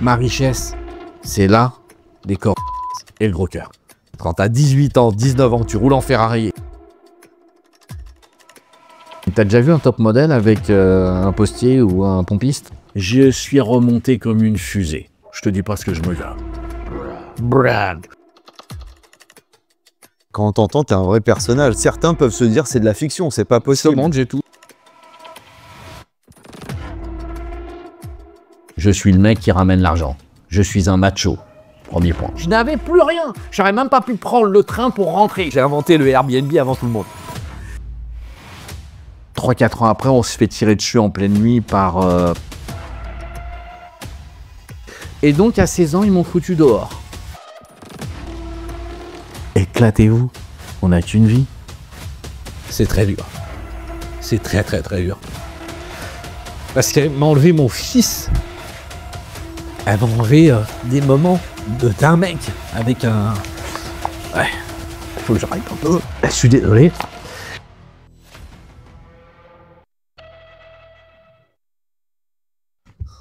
Ma richesse, c'est là, les corps et le gros cœur. Quand t'as 18 ans, 19 ans, tu roules en Ferrari. T'as déjà vu un top modèle avec un postier ou un pompiste? Je suis remonté comme une fusée. Je te dis pas ce que je me garde. Brad. Quand on t'entend, t'es un vrai personnage. Certains peuvent se dire c'est de la fiction, c'est pas possible. Monde, j'ai tout. Je suis le mec qui ramène l'argent. Je suis un macho. Premier point. Je n'avais plus rien. J'aurais même pas pu prendre le train pour rentrer. J'ai inventé le Airbnb avant tout le monde. 3-4 ans après, on se fait tirer dessus en pleine nuit par... Et donc, à 16 ans, ils m'ont foutu dehors. Éclatez-vous. On n'a qu'une vie. C'est très dur. C'est très dur. Parce qu'elle m'a enlevé mon fils. Elle m'a enlevé des moments d'un mec avec un... Ouais. Faut que j'arrête un peu. Je suis désolé.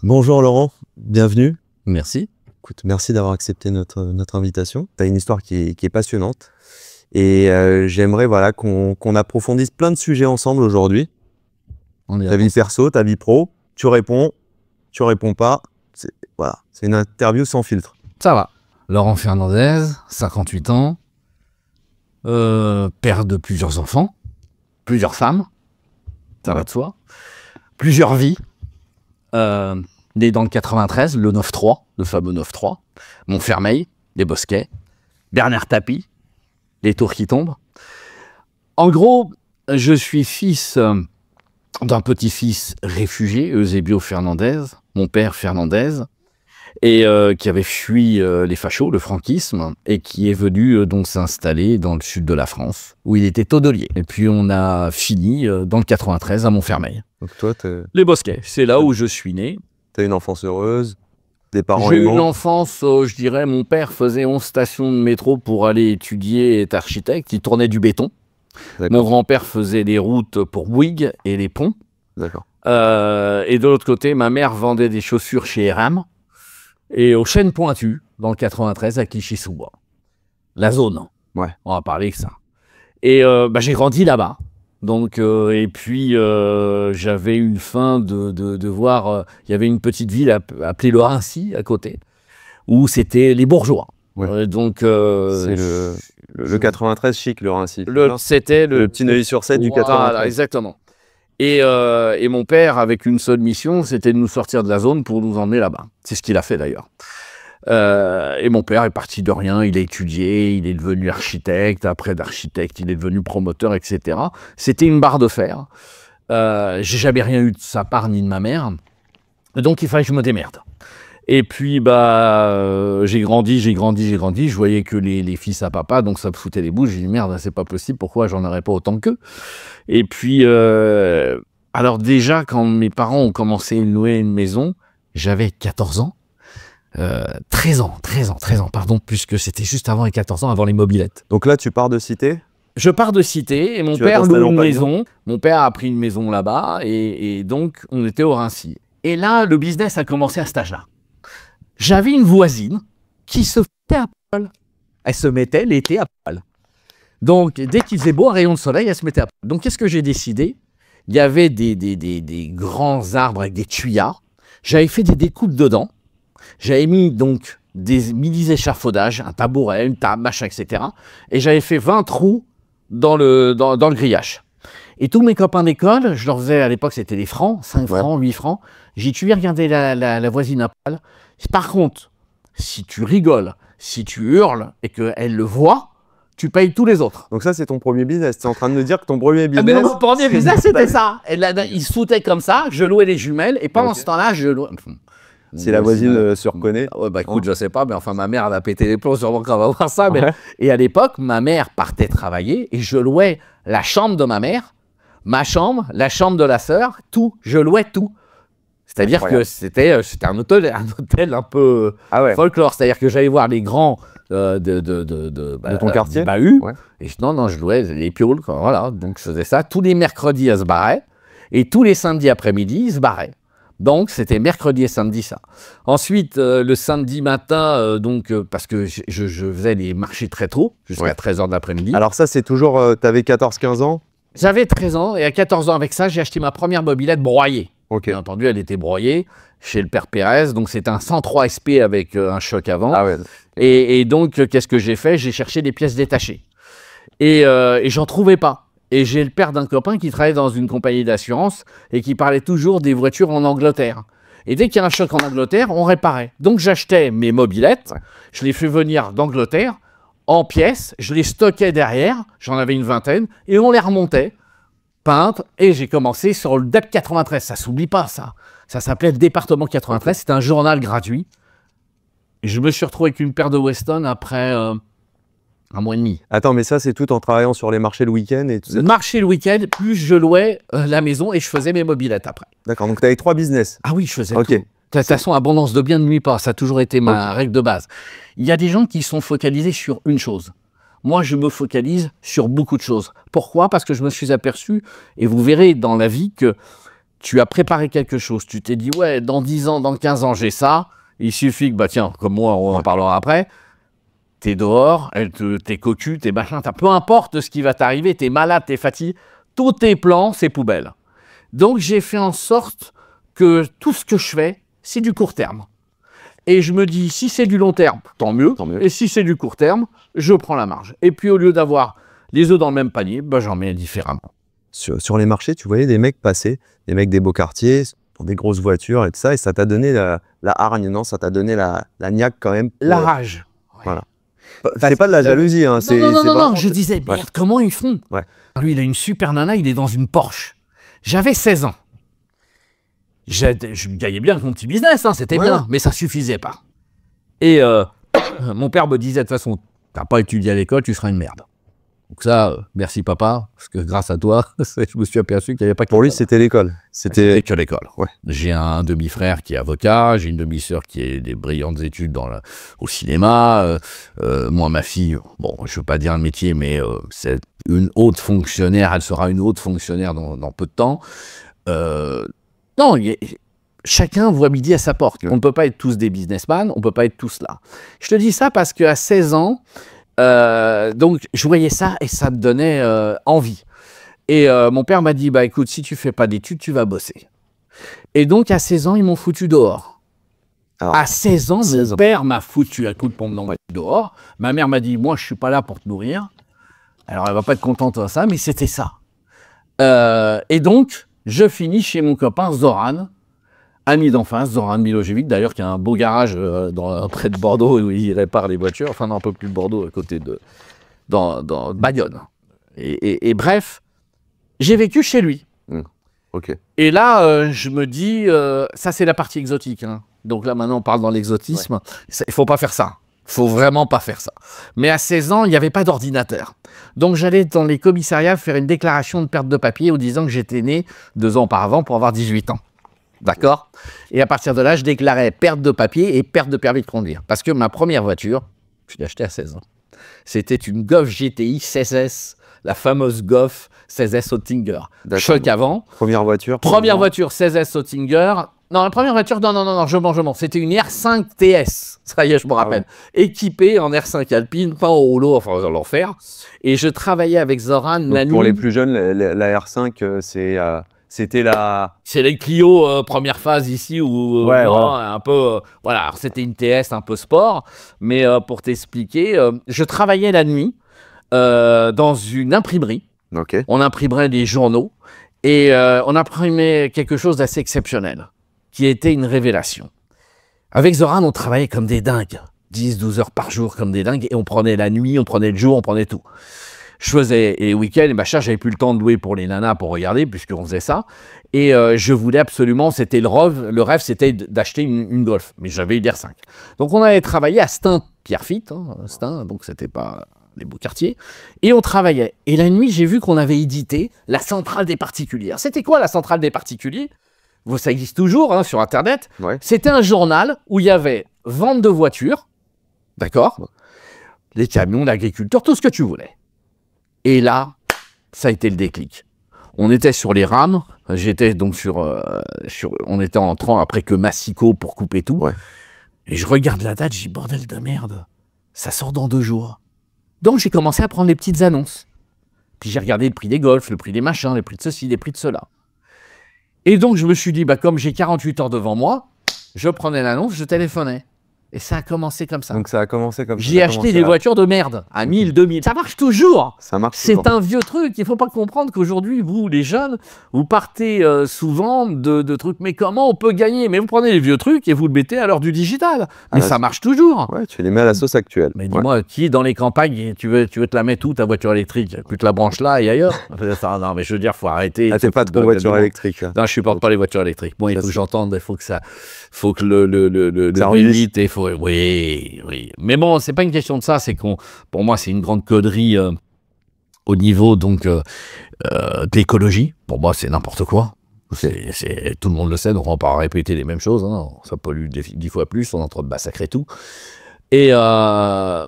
Bonjour Laurent, bienvenue. Merci. Écoute, merci d'avoir accepté notre invitation. Tu as une histoire qui est passionnante. Et j'aimerais voilà, qu'on approfondisse plein de sujets ensemble aujourd'hui. Ta vie perso, ta vie pro, tu réponds pas. Voilà, c'est une interview sans filtre. Ça va. Laurent Fernandez, 58 ans, père de plusieurs enfants, plusieurs femmes, ça va de soi, plusieurs vies, né dans le 93, le 9-3, le fameux 9-3, Montfermeil, les Bosquets, Bernard Tapie, les tours qui tombent. En gros, je suis fils d'un petit-fils réfugié, Eusebio Fernandez, mon père Fernandez, et qui avait fui les fachos, le franquisme, et qui est venu donc s'installer dans le sud de la France, où il était tonnelier. Et puis on a fini dans le 93 à Montfermeil. Donc toi, les Bosquets, c'est là où je suis né. Tu as une enfance heureuse, des parents J'ai eu aimants. une enfance, je dirais, mon père faisait 11 stations de métro pour aller étudier, être architecte, il tournait du béton. Mon grand-père faisait des routes pour Bouygues et les ponts. D'accord. Et de l'autre côté, ma mère vendait des chaussures chez Eram et aux Chênes Pointues, dans le 93, à Clichy-sous-Bois. La zone. Ouais. On va parler que ça. Et j'ai grandi là-bas. Donc, et puis, j'avais une faim de voir... Il y avait une petite ville appelée le Rincy, à côté, où c'était les bourgeois. Ouais. Donc, c'est le 93 chic, le Rincy. C'était le petit Neuilly-sur-Seine du 93. Voilà, exactement. Et mon père, avec une seule mission, c'était de nous sortir de la zone pour nous emmener là-bas. C'est ce qu'il a fait d'ailleurs. Et mon père est parti de rien, il a étudié, il est devenu architecte, après d'architecte, il est devenu promoteur, etc. C'était une barre de fer. J'ai jamais rien eu de sa part ni de ma mère. Donc il fallait que je me démerde. Et puis, j'ai grandi. Je voyais que les fils à papa, donc ça me foutait les bouches. J'ai dit, merde, c'est pas possible, pourquoi j'en aurais pas autant qu'eux? Et puis, alors déjà, quand mes parents ont commencé à louer une maison, j'avais 14 ans. 13 ans, pardon, puisque c'était juste avant les 14 ans, avant les mobylettes. Donc là, tu pars de Cité? Je pars de Cité, et mon père loue une maison. Mon père a pris une maison là-bas, et donc, on était au Rincy. Et là, le business a commencé à cet âge-là. J'avais une voisine qui se mettait à poil. Elle se mettait l'été à poil. Donc, dès qu'il faisait beau, un rayon de soleil, elle se mettait à poil. Donc, qu'est-ce que j'ai décidé? Il y avait des grands arbres avec des tuyas. J'avais fait des découpes dedans. J'avais mis donc des mini-échafaudages, un tabouret, une table, machin, etc. Et j'avais fait 20 trous dans le grillage. Et tous mes copains d'école, je leur faisais, à l'époque, c'était des francs, 5 francs, 8 francs. J'ai dit, tu viens regarder la voisine à poil. Par contre, si tu rigoles, si tu hurles et qu'elle le voit, tu payes tous les autres. Donc ça, c'est ton premier business. Tu es en train de me dire que ton premier business... Mais mon premier business, c'était ça. Il se foutait comme ça, je louais les jumelles, et pendant ce temps-là, je louais... Si la voisine se reconnaît... Ouais, écoute, je sais pas, mais enfin, ma mère, elle a pété les plombs, sûrement qu'on va voir ça. Mais... Et à l'époque, ma mère partait travailler, et je louais la chambre de ma mère, ma chambre, la chambre de la sœur, tout. Je louais tout. C'est-à-dire que c'était un hôtel un peu folklore. C'est-à-dire que j'allais voir les grands de ton quartier. Bahut. Et non, je louais les pioles. Voilà. Donc je faisais ça. Tous les mercredis, elle se barrait. Et tous les samedis après-midi, ils se barraient. Donc, c'était mercredi et samedi, ça. Ensuite, le samedi matin, parce que je faisais les marchés très tôt, jusqu'à 13 h de l'après-midi. Alors ça, c'est toujours, tu avais 14-15 ans? J'avais 13 ans, et à 14 ans, avec ça, j'ai acheté ma première mobilette broyée. Okay. Bien entendu, elle était broyée chez le père Pérez, donc c'était un 103 SP avec un choc avant. Ah ouais. Et donc, qu'est-ce que j'ai fait? J'ai cherché des pièces détachées. Et j'en trouvais pas. Et j'ai le père d'un copain qui travaillait dans une compagnie d'assurance et qui parlait toujours des voitures en Angleterre. Et dès qu'il y a un choc en Angleterre, on réparait. Donc j'achetais mes mobilettes, je les fais venir d'Angleterre en pièces, je les stockais derrière, j'en avais une vingtaine, et on les remontait, peintes, et j'ai commencé sur le DEP 93. Ça s'oublie pas, ça. Ça s'appelait le département 93, c'était un journal gratuit. Et je me suis retrouvé avec une paire de Weston après... un mois et demi. Attends, mais ça, c'est tout en travaillant sur les marchés le week-end et tout ça? Marché le week-end, plus je louais la maison et je faisais mes mobilettes après. D'accord, donc tu avais 3 business. Ah oui, je faisais tout. De toute façon, abondance de biens ne nuit pas. Ça a toujours été ma règle de base. Il y a des gens qui sont focalisés sur une chose. Moi, je me focalise sur beaucoup de choses. Pourquoi? Parce que je me suis aperçu, et vous verrez dans la vie, que tu as préparé quelque chose. Tu t'es dit, ouais, dans 10 ans, dans 15 ans, j'ai ça. Il suffit que, bah tiens, comme moi, on en parlera après. T'es dehors, t'es cocu, t'es machin, peu importe ce qui va t'arriver, t'es malade, t'es fatigué, tous tes plans, c'est poubelle. Donc j'ai fait en sorte que tout ce que je fais, c'est du court terme. Et je me dis, si c'est du long terme, tant mieux. Et si c'est du court terme, je prends la marge. Et puis au lieu d'avoir les œufs dans le même panier, bah, j'en mets différemment. Sur les marchés, tu voyais des mecs passer, des mecs des beaux quartiers, dans des grosses voitures et tout ça, et ça t'a donné la hargne, non? Ça t'a donné la niaque quand même. La rage. Ouais. Voilà. C'est pas de la jalousie, hein. Non, je disais, merde, comment ils font? Lui, il a une super nana, il est dans une Porsche. J'avais 16 ans. Je gagnais bien avec mon petit business, hein, c'était bien, mais ça suffisait pas. Et mon père me disait, de toute façon, t'as pas étudié à l'école, tu seras une merde. Donc ça, merci papa, parce que grâce à toi, je me suis aperçu qu'il n'y avait pas que... Pour lui, c'était l'école. C'était que l'école. Ouais. J'ai un demi-frère qui est avocat, j'ai une demi-sœur qui a des brillantes études au cinéma. Moi, ma fille, bon, je ne veux pas dire un métier, mais c'est une haute fonctionnaire, elle sera une haute fonctionnaire dans peu de temps. Non, chacun voit midi à sa porte. On ne peut pas être tous des businessmen, on ne peut pas être tous là. Je te dis ça parce qu'à 16 ans, donc je voyais ça et ça me donnait envie. Et mon père m'a dit, bah écoute, si tu fais pas d'études, tu vas bosser. Et donc à 16 ans, ils m'ont foutu dehors. Alors, à 16 ans, mon père m'a foutu à coup de pompe dehors. Ma mère m'a dit, moi je suis pas là pour te nourrir. Alors elle va pas être contente de ça, mais c'était ça. Et donc, je finis chez mon copain Zoran, ami d'enfance, Zoran Milojevic, d'ailleurs, qui a un beau garage près de Bordeaux où il répare les voitures, enfin, non, un peu plus de Bordeaux, à côté de dans Bayonne. Et bref, j'ai vécu chez lui. Et là, je me dis, ça, c'est la partie exotique. Hein. Donc là, maintenant, on parle dans l'exotisme. Il ne faut pas faire ça. Il ne faut vraiment pas faire ça. Mais à 16 ans, il n'y avait pas d'ordinateur. Donc, j'allais dans les commissariats faire une déclaration de perte de papier en disant que j'étais né 2 ans auparavant pour avoir 18 ans. D'accord? Et à partir de là, je déclarais perte de papier et perte de permis de conduire. Parce que ma première voiture, je l'ai achetée à 16 ans, c'était une Golf GTI 16S, la fameuse Golf 16S Oettinger. Choc avant. Première voiture. Première voiture 16S Oettinger. Non, la première voiture, non, je mens. C'était une R5 TS, ça y est, je me rappelle. Équipée en R5 Alpine, pas au rouleau, enfin, on va l'enfer. Et je travaillais avec Zoran la nuit. Pour les plus jeunes, la R5, c'était la... C'est les Clio première phase ici, où un peu... voilà, c'était une TS un peu sport, mais pour t'expliquer, je travaillais la nuit dans une imprimerie. On imprimerait des journaux, et on imprimait quelque chose d'assez exceptionnel, qui était une révélation. Avec Zoran, on travaillait comme des dingues, 10-12 heures par jour comme des dingues, et on prenait la nuit, on prenait le jour, on prenait tout. Je faisais les week-ends et machin, j'avais plus le temps de louer pour les nanas pour regarder, puisqu'on faisait ça. Et je voulais absolument, c'était le rêve, c'était d'acheter une Golf. Mais j'avais une R5. Donc on allait travailler à Stein, Pierrefitte, hein, Stein, donc c'était pas les beaux quartiers. Et on travaillait. Et la nuit, j'ai vu qu'on avait édité la centrale des particuliers. C'était quoi la centrale des particuliers? Ça existe toujours hein, sur Internet. C'était un journal où il y avait vente de voitures, d'accord, les camions, l'agriculture, tout ce que tu voulais. Et là, ça a été le déclic. On était sur les rames. J'étais donc on était en train après que Massico pour couper tout. Ouais. Et je regarde la date, je dis bordel de merde, ça sort dans 2 jours. Donc j'ai commencé à prendre les petites annonces. Puis j'ai regardé le prix des golfs, le prix des machins, les prix de ceci, les prix de cela. Et donc je me suis dit, bah, comme j'ai 48 heures devant moi, je prenais l'annonce, je téléphonais. Et ça a commencé comme ça. Donc ça a commencé comme ça. J'ai acheté des voitures de merde à 1000, 2000. Ça marche toujours. Ça marche toujours. C'est un vieux truc. Il ne faut pas comprendre qu'aujourd'hui, vous, les jeunes, vous partez souvent de trucs. Mais comment on peut gagner? Mais vous prenez les vieux trucs et vous le mettez à l'heure du digital. Mais ça marche toujours. Ouais, tu les mets à la sauce actuelle. Mais dis-moi, qui est dans les campagnes, tu veux te la mettre où, ta voiture électrique? Tu te la branches là et ailleurs? Non, mais je veux dire, il faut arrêter. Ah, t'es pas de voiture électrique. Là. Non, je supporte pas les voitures électriques. Bon, il faut que j'entende, il faut que le vite et faut... Oui. Mais bon, c'est pas une question de ça, c'est pour moi, c'est une grande connerie au niveau donc de l'écologie. Pour moi, c'est n'importe quoi. Tout le monde le sait, donc on va pas répéter les mêmes choses. Hein. Ça pollue 10 fois plus, on est en train de massacrer tout. Et je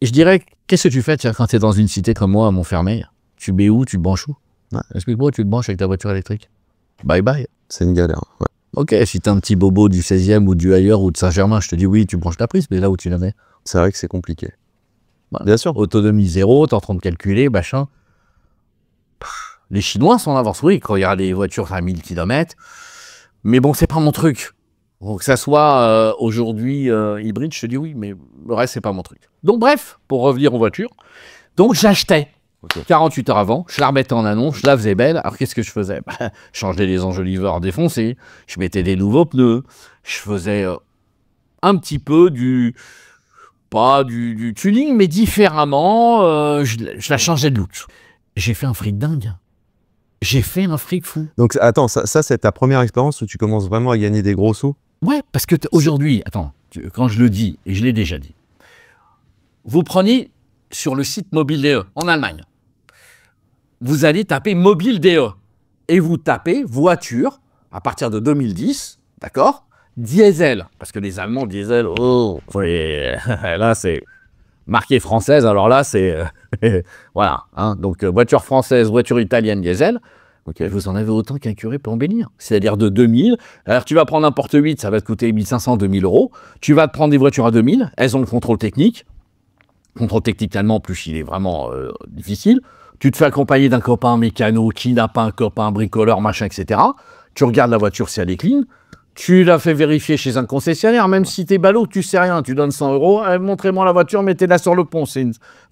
dirais, qu'est-ce que tu fais quand tu es dans une cité comme moi, à Montfermeil? Tu mets où? Tu te branches où? Ouais. Explique-moi, tu te branches avec ta voiture électrique. Bye bye. C'est une galère. Ouais. Ok, si t'es un petit bobo du 16e ou du ailleurs ou de Saint-Germain, je te dis oui, tu branches ta prise, mais là où tu la mets. C'est vrai que c'est compliqué. Voilà. Bien sûr. Autonomie zéro, t'es en train de calculer, machin. Les Chinois sont en avance, oui, quand il y a des voitures à 1000 km. Mais bon, c'est pas mon truc. Donc, que ça soit aujourd'hui hybride, je te dis oui, mais le reste, c'est pas mon truc. Donc, bref, pour revenir aux voitures, donc j'achetais. Okay. 48 heures avant, je la remettais en annonce, je la faisais belle. Alors qu'est-ce que je faisais? Je changeais les enjoliveurs défoncés, je mettais des nouveaux pneus, je faisais un petit peu pas du tuning, mais différemment, je la changeais de look. J'ai fait un fric dingue. J'ai fait un fric fou. Donc attends, ça c'est ta première expérience où tu commences vraiment à gagner des gros sous? Ouais, parce que aujourd'hui, attends, quand je le dis, et je l'ai déjà dit, vous prenez sur le site Mobile.de en Allemagne. Vous allez taper Mobile.de et vous tapez voiture à partir de 2010, d'accord? Diesel, parce que les Allemands diesel, oh, là c'est marqué française, alors là c'est voilà, hein, donc voiture française, voiture italienne diesel. Ok, vous en avez autant qu'un curé peut embellir. C'est-à-dire de 2000. Alors, tu vas prendre un Porte 8, ça va te coûter 1500, 2000 euros. Tu vas te prendre des voitures à 2000, elles ont le contrôle technique. Contrôle technique allemand, en plus, il est vraiment difficile. Tu te fais accompagner d'un copain mécano qui n'a pas un copain bricoleur, machin, etc. Tu regardes la voiture si elle est clean. Tu la fais vérifier chez un concessionnaire, même si t'es ballot, tu sais rien. Tu donnes 100 euros, montrez-moi la voiture, mettez-la sur le pont.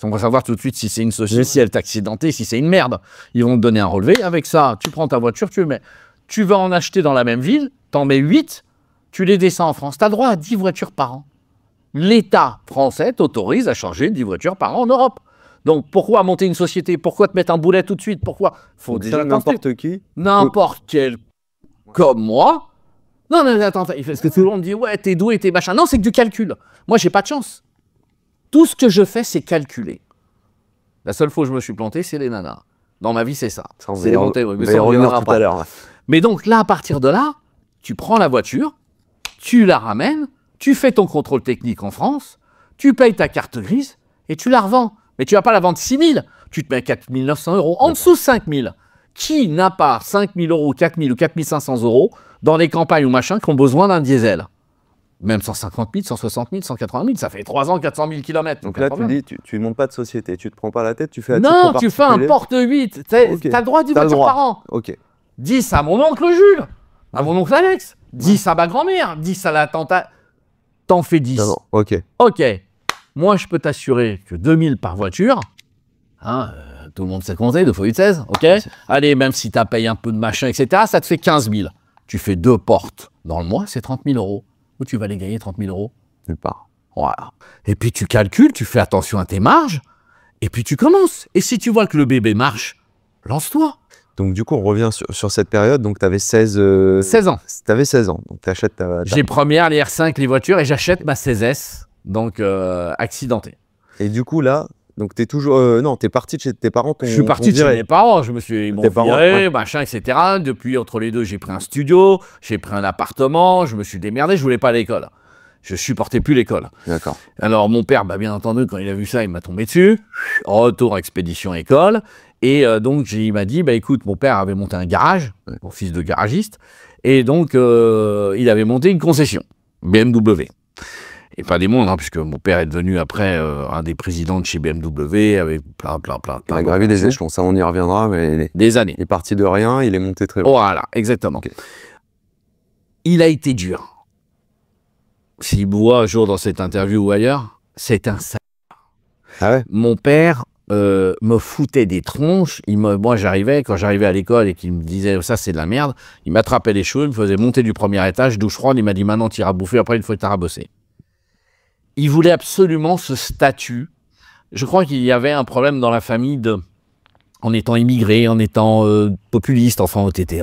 On va savoir tout de suite si c'est une société, si elle t'a accidenté, si c'est une merde. Ils vont te donner un relevé. Avec ça, tu prends ta voiture, tu le mets. Tu vas en acheter dans la même ville, t'en mets 8, tu les descends en France. Tu as droit à 10 voitures par an. L'État français t'autorise à changer 10 voitures par an en Europe. Donc, pourquoi monter une société? Pourquoi te mettre un boulet tout de suite? Pourquoi? Faut déjà n'importe qui. N'importe quel comme moi. Non, attends, parce que tout le monde dit, ouais, t'es doué, t'es machin. Non, c'est que du calcul. Moi, j'ai pas de chance. Tout ce que je fais, c'est calculer. La seule fois où je me suis planté, c'est les nanas. Dans ma vie, c'est ça. C'est les montées, mais ça, on reviendra tout à l'heure. Mais donc, là, à partir de là, tu prends la voiture, tu la ramènes, tu fais ton contrôle technique en France, tu payes ta carte grise et tu la revends. Mais tu vas pas la vendre 6 000, tu te mets 4 900 euros, en dessous 5 000. Qui n'a pas 5 000 euros, 4 000 ou 4 500 euros dans les campagnes ou machin qui ont besoin d'un diesel? Même 150 000, 160 000, 180 000, ça fait 3 ans, 400 000 km. Donc là, tu dis, tu ne montes pas de société, tu te prends pas la tête, tu fais non, tu fais un Porte 8, tu as le droit à 10 voitures par an. Ok. 10 à mon oncle Jules, à mon oncle Alex, 10 à ma grand-mère, 10 à la tante. T'en fais 10. Non, ok. Ok. Moi, je peux t'assurer que 2000 par voiture, hein, tout le monde sait compter, 2 fois 8, 16, ok. Allez, même si tu as payé un peu de machin, etc., ça te fait 15 000. Tu fais 2 portes dans le mois, c'est 30 000 euros. Où tu vas les gagner 30 000 euros? Nulle part. Voilà. Et puis tu calcules, tu fais attention à tes marges, et puis tu commences. Et si tu vois que le bébé marche, lance-toi. Donc du coup, on revient sur cette période. Donc tu avais 16 ans. Tu avais 16 ans. Donc tu achètes ta... J'ai première, les R5, les voitures, et j'achète ma 16S, donc accidentée. Et du coup, là, donc tu es toujours... non, tu es parti de chez tes parents. Je suis parti de chez mes parents. Ils m'ont viré, machin, etc. Depuis, entre les deux, j'ai pris un studio, j'ai pris un appartement, je me suis démerdé, je voulais pas à l'école. Je supportais plus l'école. D'accord. Alors mon père, bah, bien entendu, quand il a vu ça, il m'a tombé dessus. Retour expédition école. Et donc il m'a dit, bah écoute, mon père avait monté un garage, mon fils de garagiste, et donc il avait monté une concession, BMW. Et pas des mondes, hein, puisque mon père est devenu après un des présidents de chez BMW, avec plein. Il a gravi des échelons, ça on y reviendra, mais des années. Il est parti de rien, il est monté très haut. Voilà, exactement. Okay. Il a été dur. S'il boit un jour dans cette interview ou ailleurs, c'est un sale. Ah ouais? Mon père me foutait des tronches. Moi, quand j'arrivais à l'école et qu'il me disait ça, c'est de la merde, il m'attrapait les cheveux, il me faisait monter du premier étage, douche froide, il m'a dit maintenant tu iras bouffer, après il faut t'arrêter à bosser. Il voulait absolument ce statut. Je crois qu'il y avait un problème dans la famille en étant immigré, en étant populiste, enfin on était des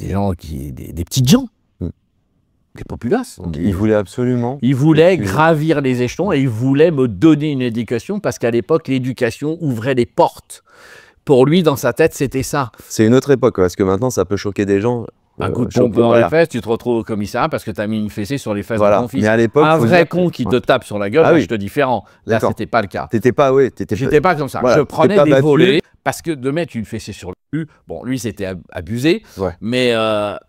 gens des petites gens. Des populaces. Il voulait absolument. Il voulait gravir les échelons et il voulait me donner une éducation parce qu'à l'époque, l'éducation ouvrait des portes. Pour lui, dans sa tête, c'était ça. C'est une autre époque, parce que maintenant, ça peut choquer des gens. Un coup de pompe dans les fesses, tu te retrouves au commissariat parce que tu as mis une fessée sur les fesses de ton fils. Mais à l'époque, un vrai con qui te tape sur la gueule, je te différent. Là, c'était pas le cas. T'étais pas, j'étais pas comme ça. Voilà, je prenais des volets parce que de mettre une fessée sur le cul, bon, lui, c'était abusé. Mais.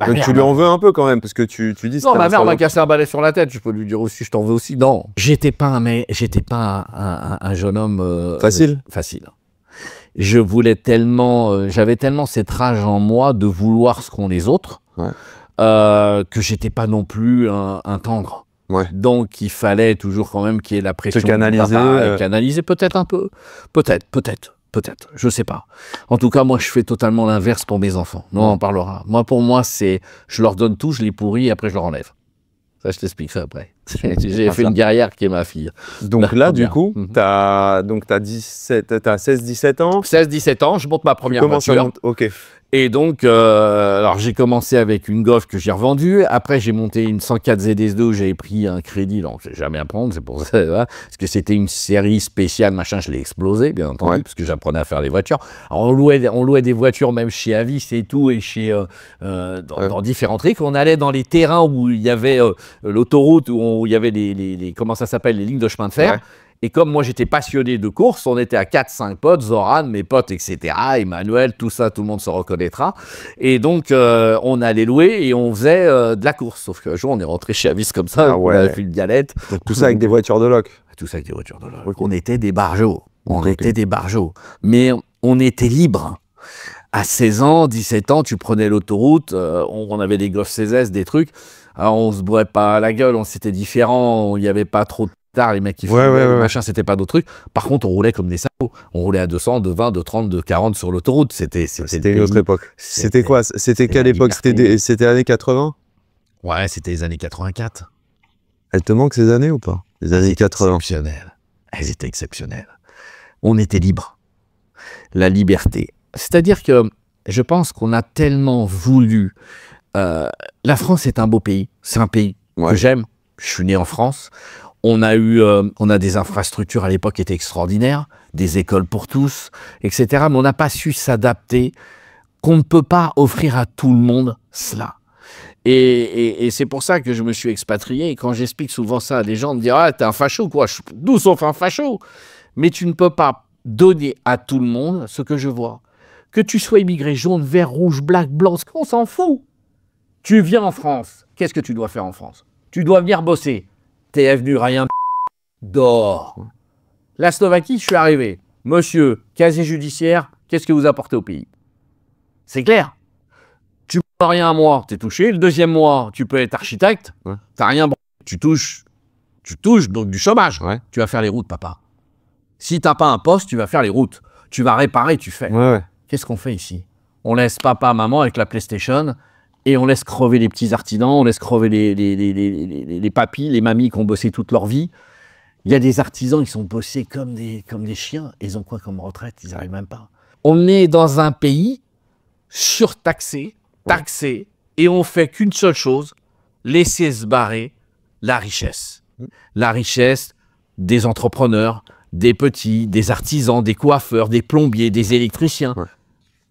Donc tu lui en veux un peu quand même, parce que tu dis. Non, ma mère m'a cassé un balai sur la tête. Je peux lui dire aussi, je t'en veux aussi. Non, j'étais pas un jeune homme facile. Je voulais tellement, j'avais tellement cette rage en moi de vouloir ce qu'ont les autres, que j'étais pas non plus un tendre. Donc il fallait toujours quand même qu'il y ait la pression. Se canaliser. Canaliser peut-être un peu. Peut-être. Je sais pas. En tout cas, moi, je fais totalement l'inverse pour mes enfants. Non, on en parlera. Moi, pour moi, c'est, je leur donne tout, je les pourris, et après, je leur enlève. Ça, je t'explique ça après. J'ai fait une guerrière qui est ma fille. Donc là, du coup, tu as 16-17 ans. 16-17 ans, je monte ma première voiture. Ok. Et donc, alors j'ai commencé avec une Golf que j'ai revendue. Après, j'ai monté une 104 ZS2. J'avais pris un crédit. Donc, je ne vais jamais à prendre. C'est pour ça. Voilà, parce que c'était une série spéciale, machin. Je l'ai explosé, bien entendu, parce que j'apprenais à faire des voitures. Alors, on louait des voitures, même chez Avis et tout, et chez dans différents trucs. On allait dans les terrains où il y avait l'autoroute, où il y avait comment ça s'appelle, les lignes de chemin de fer. Et comme moi, j'étais passionné de course, on était à 4-5 potes, Zoran, mes potes, etc., Emmanuel, tout ça, tout le monde se reconnaîtra. Et donc, on allait louer et on faisait de la course. Sauf qu'un jour, on est rentré chez Avis comme ça, on a fait une galette. Donc, tout ça avec des voitures de loc. Tout ça avec des voitures de loc. On était des barjots. Mais on était libres. À 16 ans, 17 ans, tu prenais l'autoroute, on avait des Golf 16S, des trucs. Alors, on se bourrait pas à la gueule, c'était différent, il n'y avait pas trop de les mecs qui fumaient, machin, c'était pas d'autres trucs. Par contre, on roulait comme des salauds. On roulait à 200, de 20, de 30, de 40 sur l'autoroute. C'était une autre époque. C'était quoi? C'était quelle époque? C'était années 80? Ouais, c'était les années 84. Elles te manquent ces années ou pas? Les années 80. Elles étaient exceptionnelles. On était libres. La liberté. C'est-à-dire que je pense qu'on a tellement voulu. La France est un beau pays. C'est un pays que j'aime. Je suis né en France. On a des infrastructures à l'époque qui étaient extraordinaires, des écoles pour tous, etc. Mais on n'a pas su s'adapter, qu'on ne peut pas offrir à tout le monde cela. Et c'est pour ça que je me suis expatrié. Et quand j'explique souvent ça à des gens, on me dit « Ah, t'es un facho, quoi. D'où sauf un facho ?» Mais tu ne peux pas donner à tout le monde ce que je vois. Que tu sois immigré, jaune, vert, rouge, black, blanc, on s'en fout. Tu viens en France. Qu'est-ce que tu dois faire en France? Tu dois venir bosser. T'es venu rien dehors. La Slovaquie, je suis arrivé. Monsieur, casier judiciaire, qu'est-ce que vous apportez au pays? C'est clair. Tu n'as rien un mois, t'es touché. Le deuxième mois, tu peux être architecte. T'as rien. Tu touches donc du chômage. Tu vas faire les routes, papa. Si t'as pas un poste, tu vas faire les routes. Tu vas réparer, tu fais. Qu'est-ce qu'on fait ici? On laisse papa, maman avec la PlayStation. Et on laisse crever les petits artisans, on laisse crever les papis, les mamies qui ont bossé toute leur vie. Il y a des artisans qui sont bossés comme des chiens. Ils ont quoi comme retraite? Ils n'arrivent même pas. On est dans un pays surtaxé, taxé, et on fait qu'une seule chose, laisser se barrer la richesse. La richesse des entrepreneurs, des petits, des artisans, des coiffeurs, des plombiers, des électriciens.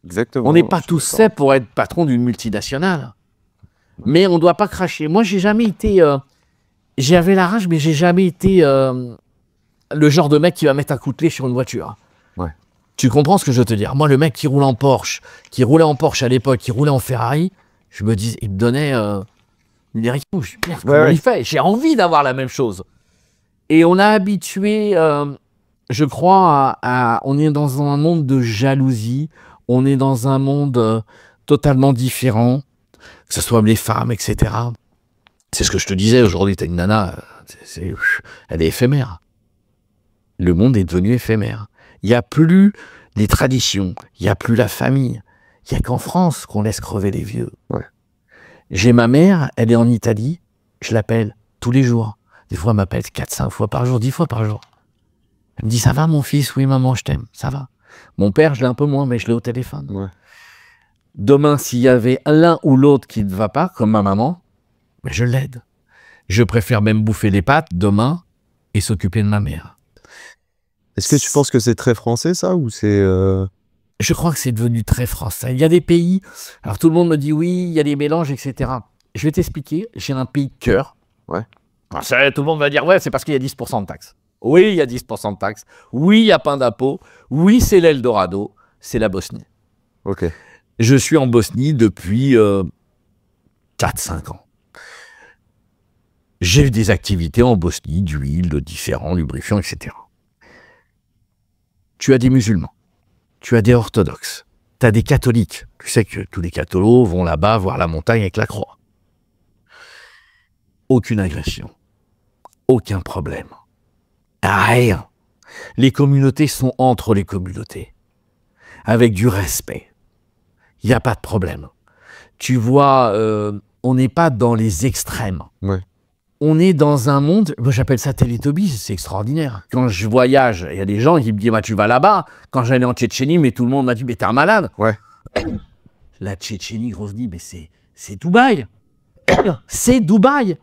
Exactement. On n'est pas tous faits pour être patron d'une multinationale. Mais on ne doit pas cracher. Moi, j'ai jamais été j'avais la rage, mais j'ai jamais été le genre de mec qui va mettre un coup de clé sur une voiture. Ouais. Tu comprends ce que je veux te dire? Moi, le mec qui roule en Porsche, qui roulait en Porsche à l'époque, qui roulait en Ferrari, je me dis, il me donnait une direction. Je dis, merde, comment il fait? J'ai envie d'avoir la même chose. Et on a habitué, je crois, on est dans un monde de jalousie, on est dans un monde totalement différent, que ce soit les femmes, etc. C'est ce que je te disais, aujourd'hui, t'as une nana, elle est éphémère. Le monde est devenu éphémère. Il n'y a plus les traditions, il n'y a plus la famille. Il n'y a qu'en France qu'on laisse crever les vieux. Ouais. J'ai ma mère, elle est en Italie, je l'appelle tous les jours. Des fois, elle m'appelle 4-5 fois par jour, 10 fois par jour. Elle me dit, ça va mon fils? Oui maman, je t'aime, ça va. Mon père, je l'ai un peu moins, mais je l'ai au téléphone. Ouais. Demain, s'il y avait l'un ou l'autre qui ne va pas, comme ma maman, mais je l'aide. Je préfère même bouffer les pâtes demain et s'occuper de ma mère. Est-ce que tu penses que c'est très français, ça, ou c'est... Je crois que c'est devenu très français. Il y a des pays... Alors, tout le monde me dit, oui, il y a des mélanges, etc. Je vais t'expliquer. J'ai un pays de cœur. Ouais. Alors, tout le monde va dire, ouais, c'est parce qu'il y a 10% de taxes. Oui, il y a 10% de taxes. Oui, il y a pain d'impôt. Oui, c'est l'Eldorado. C'est la Bosnie. Ok. Je suis en Bosnie depuis 4-5 ans. J'ai eu des activités en Bosnie, d'huile, de différents lubrifiants, etc. Tu as des musulmans, tu as des orthodoxes, tu as des catholiques. Tu sais que tous les catholos vont là-bas voir la montagne avec la croix. Aucune agression, aucun problème, rien. Les communautés sont entre les communautés, avec du respect. Il n'y a pas de problème. Tu vois, on n'est pas dans les extrêmes. Ouais. On est dans un monde, moi j'appelle ça Télétobies, c'est extraordinaire. Quand je voyage, il y a des gens qui me disent bah, tu vas là-bas. Quand j'allais en Tchétchénie, mais tout le monde m'a dit mais t'es un malade. Ouais. La Tchétchénie, grosse dit mais c'est Dubaï. C'est Dubaï.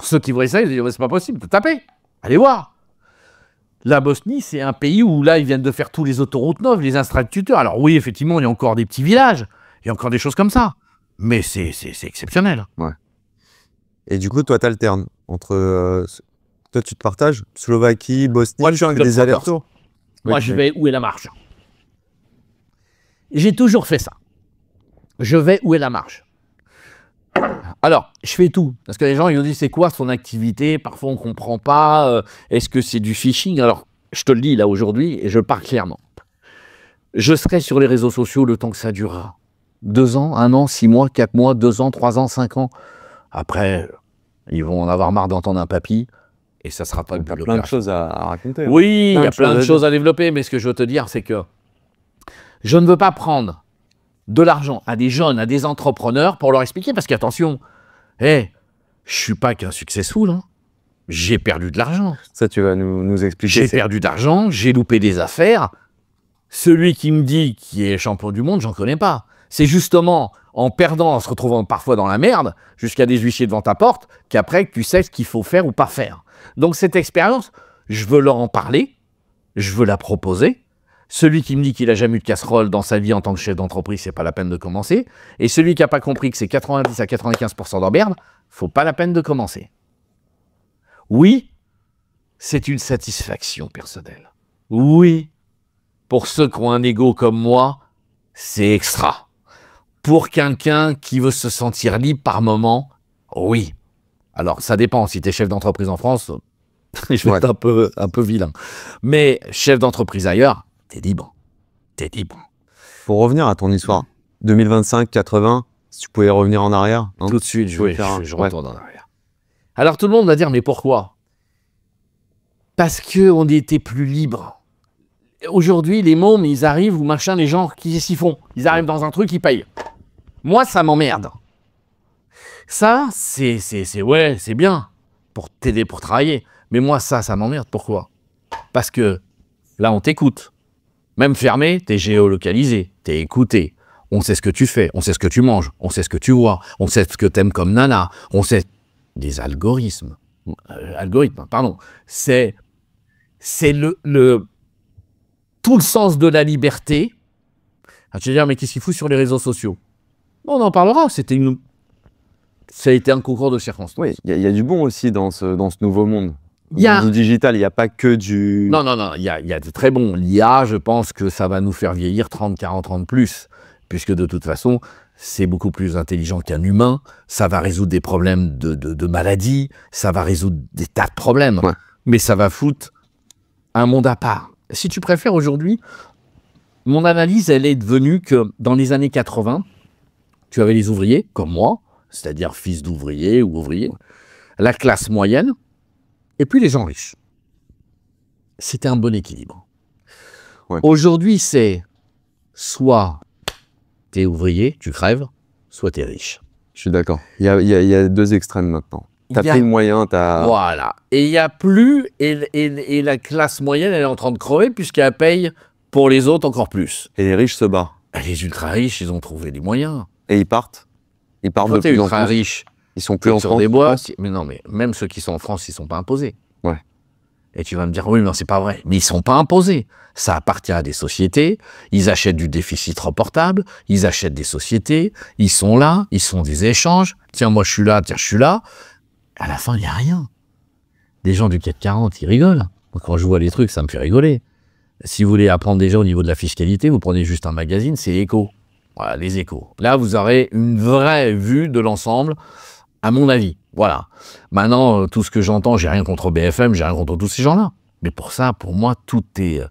Ceux qui voient ça, ils disent c'est pas possible, tapez, allez voir. La Bosnie, c'est un pays où là ils viennent de faire tous les autoroutes neuves, les infrastructures. Alors oui, effectivement, il y a encore des petits villages, il y a encore des choses comme ça, mais c'est exceptionnel. Ouais. Et du coup, toi, t'alternes entre... toi, tu te partages Slovaquie, Bosnie, moi, je suis un des allers-retours. Moi, je vais où est la marge. J'ai toujours fait ça. Je vais où est la marge. Alors, je fais tout. Parce que les gens, ils nous disent, c'est quoi son activité? Parfois, on ne comprend pas. Est-ce que c'est du phishing? Alors, je te le dis là aujourd'hui, et je parle clairement. Je serai sur les réseaux sociaux le temps que ça durera. 2 ans, 1 an, 6 mois, 4 mois, 2 ans, 3 ans, 5 ans. Après, ils vont en avoir marre d'entendre un papy et ça sera pas Il y a plein de choses à raconter. Hein. Oui, il y a plein de choses à développer, mais ce que je veux te dire, c'est que je ne veux pas prendre de l'argent à des jeunes, à des entrepreneurs pour leur expliquer, parce qu'attention, je suis pas qu'un successful, hein. J'ai perdu de l'argent. Ça, tu vas nous expliquer. J'ai perdu d'argent, j'ai loupé des affaires. Celui qui me dit qu'il est champion du monde, j'en connais pas. C'est justement en perdant, en se retrouvant parfois dans la merde, jusqu'à des huissiers devant ta porte, qu'après tu sais ce qu'il faut faire ou pas faire. Donc cette expérience, je veux leur en parler, je veux la proposer. Celui qui me dit qu'il n'a jamais eu de casserole dans sa vie en tant que chef d'entreprise, c'est pas la peine de commencer. Et celui qui n'a pas compris que c'est 90 à 95% d'emmerde, faut pas la peine de commencer. Oui, c'est une satisfaction personnelle. Oui, pour ceux qui ont un ego comme moi, c'est extra. Pour quelqu'un qui veut se sentir libre par moment, oui. Alors, ça dépend. Si tu es chef d'entreprise en France, je vais être un peu vilain. Mais chef d'entreprise ailleurs, t'es libre. T'es libre. Pour revenir à ton histoire, 2025, 80, si tu pouvais revenir en arrière. Hein, tout de suite, je retourne en arrière. Alors, tout le monde va dire, mais pourquoi? Parce qu'on était plus libre. Aujourd'hui, les mômes, ils arrivent ou machin, les gens qui s'y font. Ils arrivent dans un truc, ils payent. Moi, ça m'emmerde. Ça, c'est bien pour t'aider, pour travailler. Mais moi, ça m'emmerde. Pourquoi? Parce que là, on t'écoute. Même fermé, t'es géolocalisé, t'es écouté. On sait ce que tu fais, on sait ce que tu manges, on sait ce que tu vois, on sait ce que t'aimes comme nana, on sait des algorithmes. Pardon. C'est tout le sens de la liberté. Ah, tu vas dire, mais qu'est-ce qu'il fout sur les réseaux sociaux? On en parlera, c'était une Ça a été un concours de circonstances. Oui, il y a du bon aussi dans ce nouveau monde. Dans le digital, il n'y a pas que du... Non, il y a de très bons. L'IA, je pense que ça va nous faire vieillir 30, 40 ans de plus, puisque de toute façon, c'est beaucoup plus intelligent qu'un humain, ça va résoudre des problèmes de maladies, ça va résoudre des tas de problèmes, mais ça va foutre un monde à part. Si tu préfères aujourd'hui, mon analyse, elle est devenue que dans les années 80, tu avais les ouvriers, comme moi, c'est-à-dire fils d'ouvriers ou ouvriers, la classe moyenne, et puis les gens riches. C'était un bon équilibre. Aujourd'hui, c'est soit t'es ouvrier, tu crèves, soit t'es riche. Je suis d'accord. Il y a deux extrêmes maintenant. T'as pris le moyen, t'as... Voilà. Et il n'y a plus... Et la classe moyenne, elle est en train de crever puisqu'elle paye pour les autres encore plus. Et les riches se battent. Les ultra-riches, ils ont trouvé les moyens. Et ils partent. Ils partent de plus en plus. Ultra-riches, ils sont plus en France. Des bois, mais non, mais même ceux qui sont en France, ils ne sont pas imposés. Ouais. Et tu vas me dire, oui, mais c'est pas vrai. Mais ils ne sont pas imposés. Ça appartient à des sociétés. Ils achètent du déficit reportable. Ils achètent des sociétés. Ils sont là. Ils font des échanges. Tiens, moi, je suis là. Tiens, je suis là. À la fin, il n'y a rien. Les gens du CAC 40, ils rigolent. Moi, quand je vois les trucs, ça me fait rigoler. Si vous voulez apprendre déjà au niveau de la fiscalité, vous prenez juste un magazine, c'est Échos. Voilà, les Échos. Là, vous aurez une vraie vue de l'ensemble, à mon avis. Voilà. Maintenant, tout ce que j'entends, j'ai rien contre BFM, j'ai rien contre tous ces gens-là. Mais pour ça, pour moi, tout est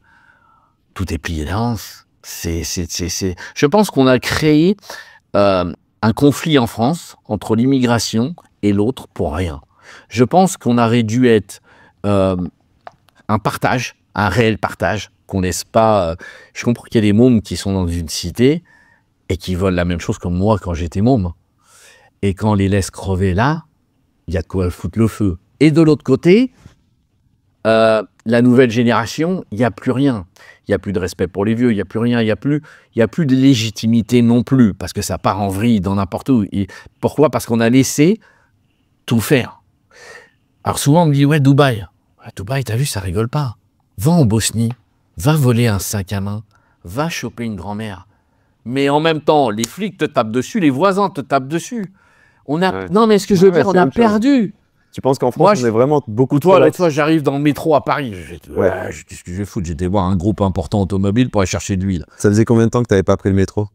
plié d'avance. Je pense qu'on a créé un conflit en France entre l'immigration et l'autre pour rien. Je pense qu'on aurait dû être un partage, un réel partage, qu'on laisse pas... je comprends qu'il y a des mômes qui sont dans une cité et qui veulent la même chose que moi quand j'étais môme. Et quand on les laisse crever là, il y a de quoi foutre le feu. Et de l'autre côté, la nouvelle génération, il n'y a plus rien. Il n'y a plus de respect pour les vieux, il n'y a plus rien, il n'y a plus de légitimité non plus, parce que ça part en vrille dans n'importe où. Et pourquoi? Parce qu'on a laissé tout faire. Alors souvent, on me dit, ouais, Dubaï. Ouais, Dubaï, t'as vu, ça rigole pas. Va en Bosnie, va voler un sac à main, va choper une grand-mère. Mais en même temps, les flics te tapent dessus, les voisins te tapent dessus. On a... Ouais. Non, mais ce que je veux dire, on a perdu. Tu penses qu'en France, on est vraiment beaucoup trop... L'autre fois, j'arrive dans le métro à Paris. Qu'est-ce que je vais foutre? J'étais voir un groupe important automobile pour aller chercher de l'huile. Ça faisait combien de temps que tu n'avais pas pris le métro?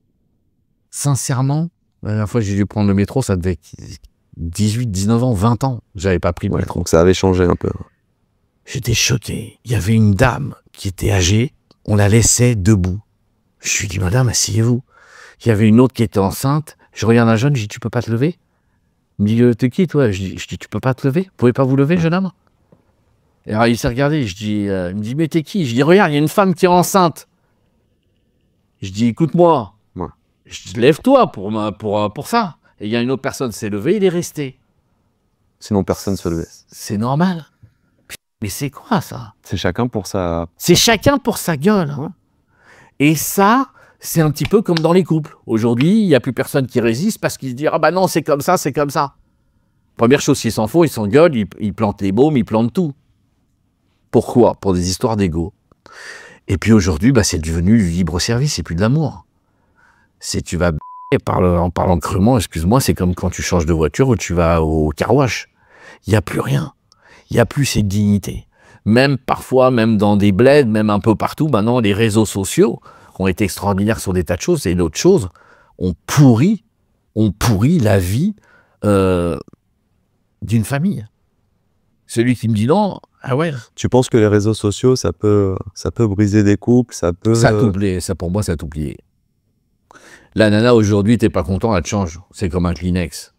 Sincèrement, la dernière fois que j'ai dû prendre le métro, ça devait être 18, 19 ans, 20 ans. J'avais pas pris le métro. Donc ça avait changé un peu. J'étais choqué. Il y avait une dame qui était âgée. On la laissait debout. Je lui dis, madame, asseyez-vous. Il y avait une autre qui était enceinte. Je regarde un jeune, je dis, tu peux pas te lever? Il me dit, t'es qui, toi? Je dis, tu peux pas te lever? Vous pouvez pas vous lever, jeune homme? Et alors, il s'est regardé. Je dis, il me dit, mais t'es qui? Je dis, regarde, il y a une femme qui est enceinte. Je dis, écoute-moi. Ouais. Je dis, lève-toi pour ça. Et il y a une autre personne qui s'est levée, il est resté. Sinon, personne ne se levait. C'est normal. Mais c'est quoi, ça? C'est chacun pour sa... C'est chacun pour sa gueule. Ouais. Et ça, c'est un petit peu comme dans les couples. Aujourd'hui, il n'y a plus personne qui résiste parce qu'il se dit « Ah bah non, c'est comme ça, c'est comme ça. » Première chose, s'ils s'en font, ils s'engueulent, ils plantent les baumes, ils plantent tout. Pourquoi? Pour des histoires d'ego. Et puis aujourd'hui, bah, c'est devenu du libre-service, c'est plus de l'amour. C'est tu vas en parlant crûment, excuse-moi, c'est comme quand tu changes de voiture ou tu vas au car wash. Il n'y a plus rien. Il n'y a plus cette dignité. Même parfois, même dans des bleds, même un peu partout, maintenant, les réseaux sociaux ont été extraordinaires sur des tas de choses. Et l'autre chose, on pourrit la vie d'une famille. Celui qui me dit non, ah ouais. Tu penses que les réseaux sociaux, ça peut briser des couples, ça peut... Ça pour moi, ça a tout plié. La nana, aujourd'hui, t'es pas content, elle te change. C'est comme un Kleenex.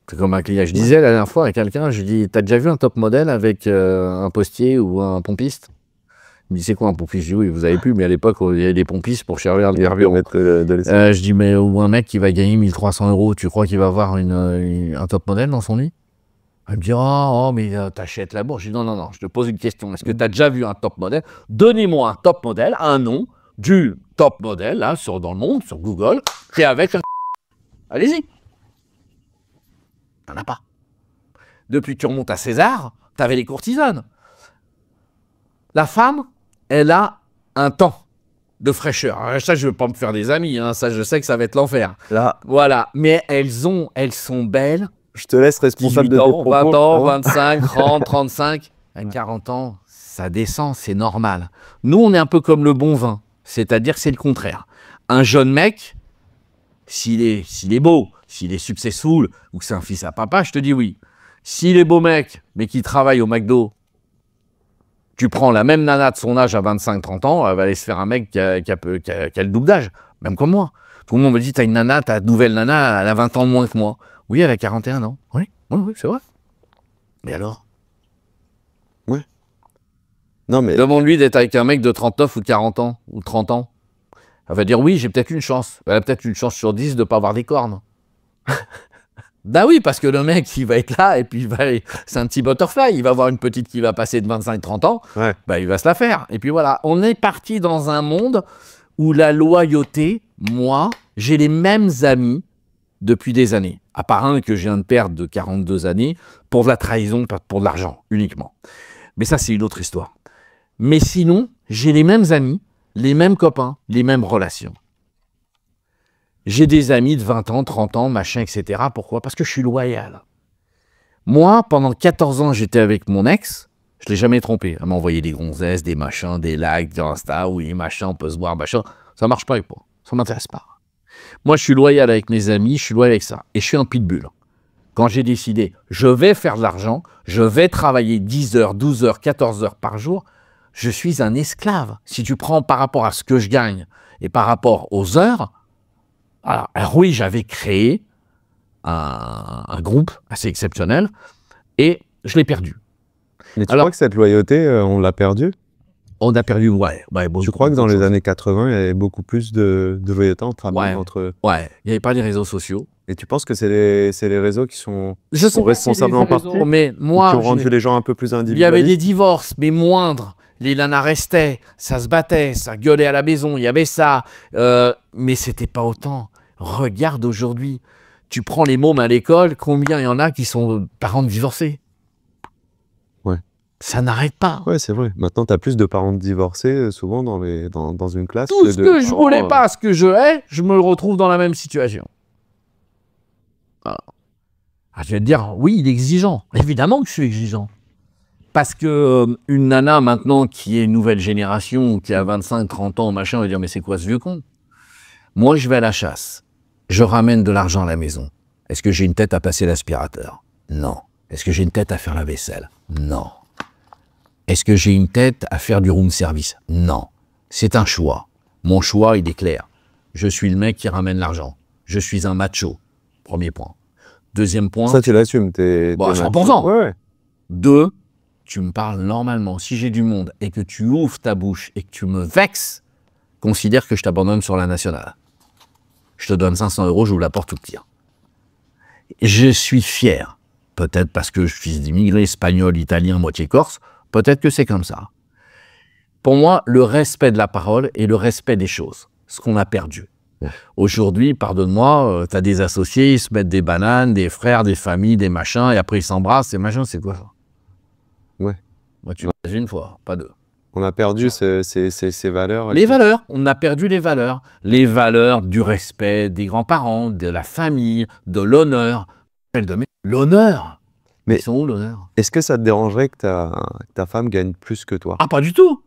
C'est comme un Kleenex. Je disais la dernière fois à quelqu'un, je dis, t'as déjà vu un top modèle avec un postier ou un pompiste? Il me dit, c'est quoi un pompiste? Je dis, oui, vous avez pu, mais à l'époque, il y avait des pompistes pour servir les carburants. Je dis, mais ou un mec qui va gagner 1300 €, tu crois qu'il va avoir un top modèle dans son lit? Elle me dit, oh mais t'achètes la bourse. Je dis, non, je te pose une question. Est-ce que tu as déjà vu un top modèle? Donnez-moi un top modèle, un nom du top modèle, là, dans le monde, sur Google, et avec un... Allez-y. T'en as pas. Depuis que tu remontes à César, t'avais les courtisanes. La femme, elle a un temps. de fraîcheur. Alors, ça, je ne veux pas me faire des amis, hein. Ça, je sais que ça va être l'enfer. Là, voilà, mais elles sont belles. je te laisse responsable de tes propos. 20 ans, 25, 30, 35. À 40 ans, ça descend, c'est normal. Nous, on est un peu comme le bon vin, c'est-à-dire que c'est le contraire. Un jeune mec, s'il est beau, s'il est successful, ou que c'est un fils à papa, je te dis oui. S'il est beau mec, mais qui travaille au McDo, tu prends la même nana de son âge à 25-30 ans, elle va aller se faire un mec qui a le double d'âge, même comme moi. Tout le monde me dit, t'as une nana, ta nouvelle nana, elle a 20 ans de moins que moi. Oui, elle a 41 ans. Oui, c'est vrai. Mais alors? Oui. Non, mais... Demande-lui d'être avec un mec de 39 ou de 40 ans, ou 30 ans. Elle va dire, oui, j'ai peut-être une chance. Elle a peut-être une chance sur 10 de ne pas avoir des cornes. Bah oui, parce que le mec, il va être là, et puis c'est un petit butterfly. Il va avoir une petite qui va passer de 25-30 ans, ouais. Bah, il va se la faire. Et puis voilà, on est parti dans un monde où la loyauté, moi, j'ai les mêmes amis depuis des années. À part un que je viens de perdre de 42 années, pour de la trahison, pour de l'argent, uniquement. Mais ça, c'est une autre histoire. Mais sinon, j'ai les mêmes amis, les mêmes copains, les mêmes relations. J'ai des amis de 20 ans, 30 ans, machin, etc. Pourquoi? Parce que je suis loyal. Moi, pendant 14 ans, j'étais avec mon ex. Je ne l'ai jamais trompé. Elle m'a envoyé des gonzesses, des machins, des likes, des Insta, oui, machin, on peut se voir, machin. Ça ne marche pas avec moi. Ça ne m'intéresse pas. Moi, je suis loyal avec mes amis, je suis loyal avec ça. Et je suis un pitbull. Quand j'ai décidé, je vais faire de l'argent, je vais travailler 10 heures, 12 heures, 14 heures par jour, je suis un esclave. Si tu prends par rapport à ce que je gagne et par rapport aux heures, alors oui, j'avais créé un groupe assez exceptionnel et je l'ai perdu. Mais tu crois que cette loyauté, on l'a perdue? On a perdu, ouais. Je crois que dans les années 80, il y avait beaucoup plus de loyauté entre amis. Ouais, il n'y avait pas les réseaux sociaux. Et tu penses que c'est les réseaux qui sont responsables en partie, mais moi, qui ont rendu les gens un peu plus individualistes? Il y avait des divorces, mais moindres. Les nanas restaient, ça se battait, ça gueulait à la maison, il y avait ça. Mais c'était pas autant. Regarde aujourd'hui, tu prends les mômes à l'école, combien il y en a qui sont parents divorcés? Ouais. Ça n'arrête pas. Ouais, c'est vrai. Maintenant, tu as plus de parents divorcés, souvent, dans une classe. Tout ce que je voulais pas, ce que je hais, je me retrouve dans la même situation. Alors, je vais te dire, oui, il est exigeant. Évidemment que je suis exigeant. Parce que une nana, maintenant, qui est une nouvelle génération, qui a 25, 30 ans, machin, va dire, mais c'est quoi ce vieux con? Moi, je vais à la chasse. Je ramène de l'argent à la maison. Est-ce que j'ai une tête à passer l'aspirateur? Non. Est-ce que j'ai une tête à faire la vaisselle? Non. Est-ce que j'ai une tête à faire du room service? Non. C'est un choix. Mon choix, il est clair. Je suis le mec qui ramène l'argent. Je suis un macho. Premier point. Deuxième point... Ça, tu l'assumes, t'es... Bon, 100%. Ouais. 2, tu me parles normalement. Si j'ai du monde et que tu ouvres ta bouche et que tu me vexes, considère que je t'abandonne sur la nationale. Je te donne 500 €, j'ouvre la porte ou tire. Je suis fier. Peut-être parce que je suis fils d'immigrés, espagnol, italien, moitié corse. Peut-être que c'est comme ça. Pour moi, le respect de la parole et le respect des choses. Ce qu'on a perdu. Aujourd'hui, pardonne-moi, tu as des associés, ils se mettent des bananes, des frères, des familles, des machins, et après ils s'embrassent, et machin, c'est quoi ça? Ouais. Moi, tu m'as une fois, pas deux. On a perdu ces valeurs. Les valeurs, on a perdu les valeurs. Les valeurs du respect des grands-parents, de la famille, de l'honneur. L'honneur. Mais ils sont où l'honneur? Est-ce que ça te dérangerait que ta femme gagne plus que toi? Ah, pas du tout.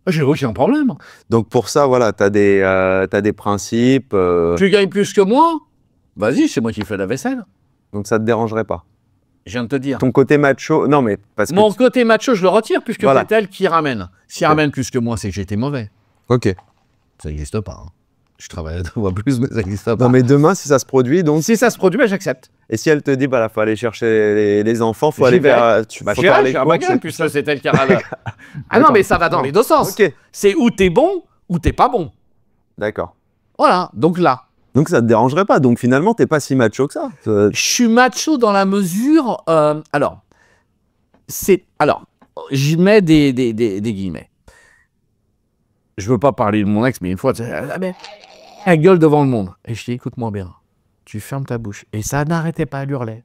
J'ai aucun problème. Donc pour ça, voilà, t'as des principes. Tu gagnes plus que moi? Vas-y, c'est moi qui fais la vaisselle. Donc ça te dérangerait pas? Je viens de te dire. Ton côté macho, non mais parce que... Mon côté macho, je le retire puisque voilà. C'est elle qui ramène. Si elle ramène plus que moi, c'est que j'étais mauvais. Ok. Ça n'existe pas. Hein. Je travaille 2 fois plus, mais ça n'existe pas. Non mais demain, si ça se produit, donc... Si ça se produit, ben, j'accepte. Et si elle te dit, bah là, faut aller chercher les enfants, faut aller vers... Faut faire les courses, puis ça, c'est elle qui a... Ah non, mais ça va dans les deux sens. Okay. C'est où t'es bon, ou t'es pas bon. D'accord. Voilà, donc là. Donc ça te dérangerait pas. Donc finalement, t'es pas si macho que ça. Je suis macho dans la mesure... alors, j'y mets des guillemets. Je veux pas parler de mon ex, mais une fois, elle gueule devant le monde. Et je dis, écoute-moi bien, tu fermes ta bouche. Et ça n'arrêtait pas, elle hurlait.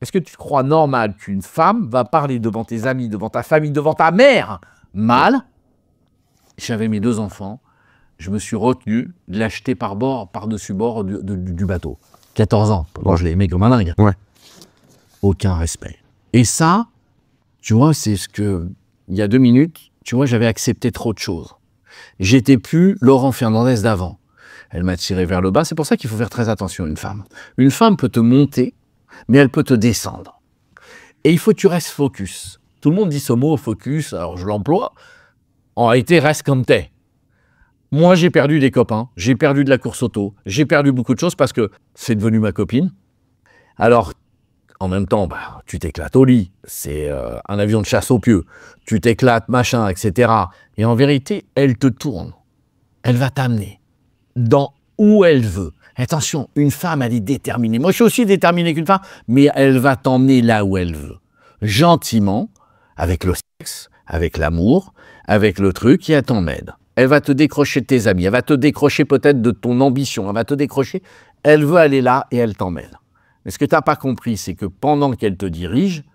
Est-ce que tu crois normal qu'une femme va parler devant tes amis, devant ta famille, devant ta mère, mal, j'avais mes 2 enfants, je me suis retenu de l'acheter par-dessus bord du bateau. 14 ans. Bon, je l'ai aimé comme un dingue. Ouais. Aucun respect. Et ça, tu vois, c'est ce que, il y a 2 minutes, tu vois, j'avais accepté trop de choses. J'étais plus Laurent Fernandez d'avant. Elle m'a tiré vers le bas. C'est pour ça qu'il faut faire très attention à une femme. Une femme peut te monter, mais elle peut te descendre. Et il faut que tu restes focus. Tout le monde dit ce mot, focus, alors je l'emploie. En réalité, reste comme t'es. Moi, j'ai perdu des copains, j'ai perdu de la course auto, j'ai perdu beaucoup de choses parce que c'est devenu ma copine. Alors, en même temps, bah, tu t'éclates au lit, c'est un avion de chasse aux pieux, tu t'éclates, machin, etc. Et en vérité, elle te tourne, elle va t'amener dans où elle veut. Attention, une femme, elle est déterminée. Moi, je suis aussi déterminé qu'une femme, mais elle va t'emmener là où elle veut. Gentiment, avec le sexe, avec l'amour, avec le truc, et elle t'emmène. Elle va te décrocher de tes amis, elle va te décrocher peut-être de ton ambition, elle va te décrocher, elle veut aller là et elle t'emmène. Mais ce que tu n'as pas compris, c'est que pendant qu'elle te dirige,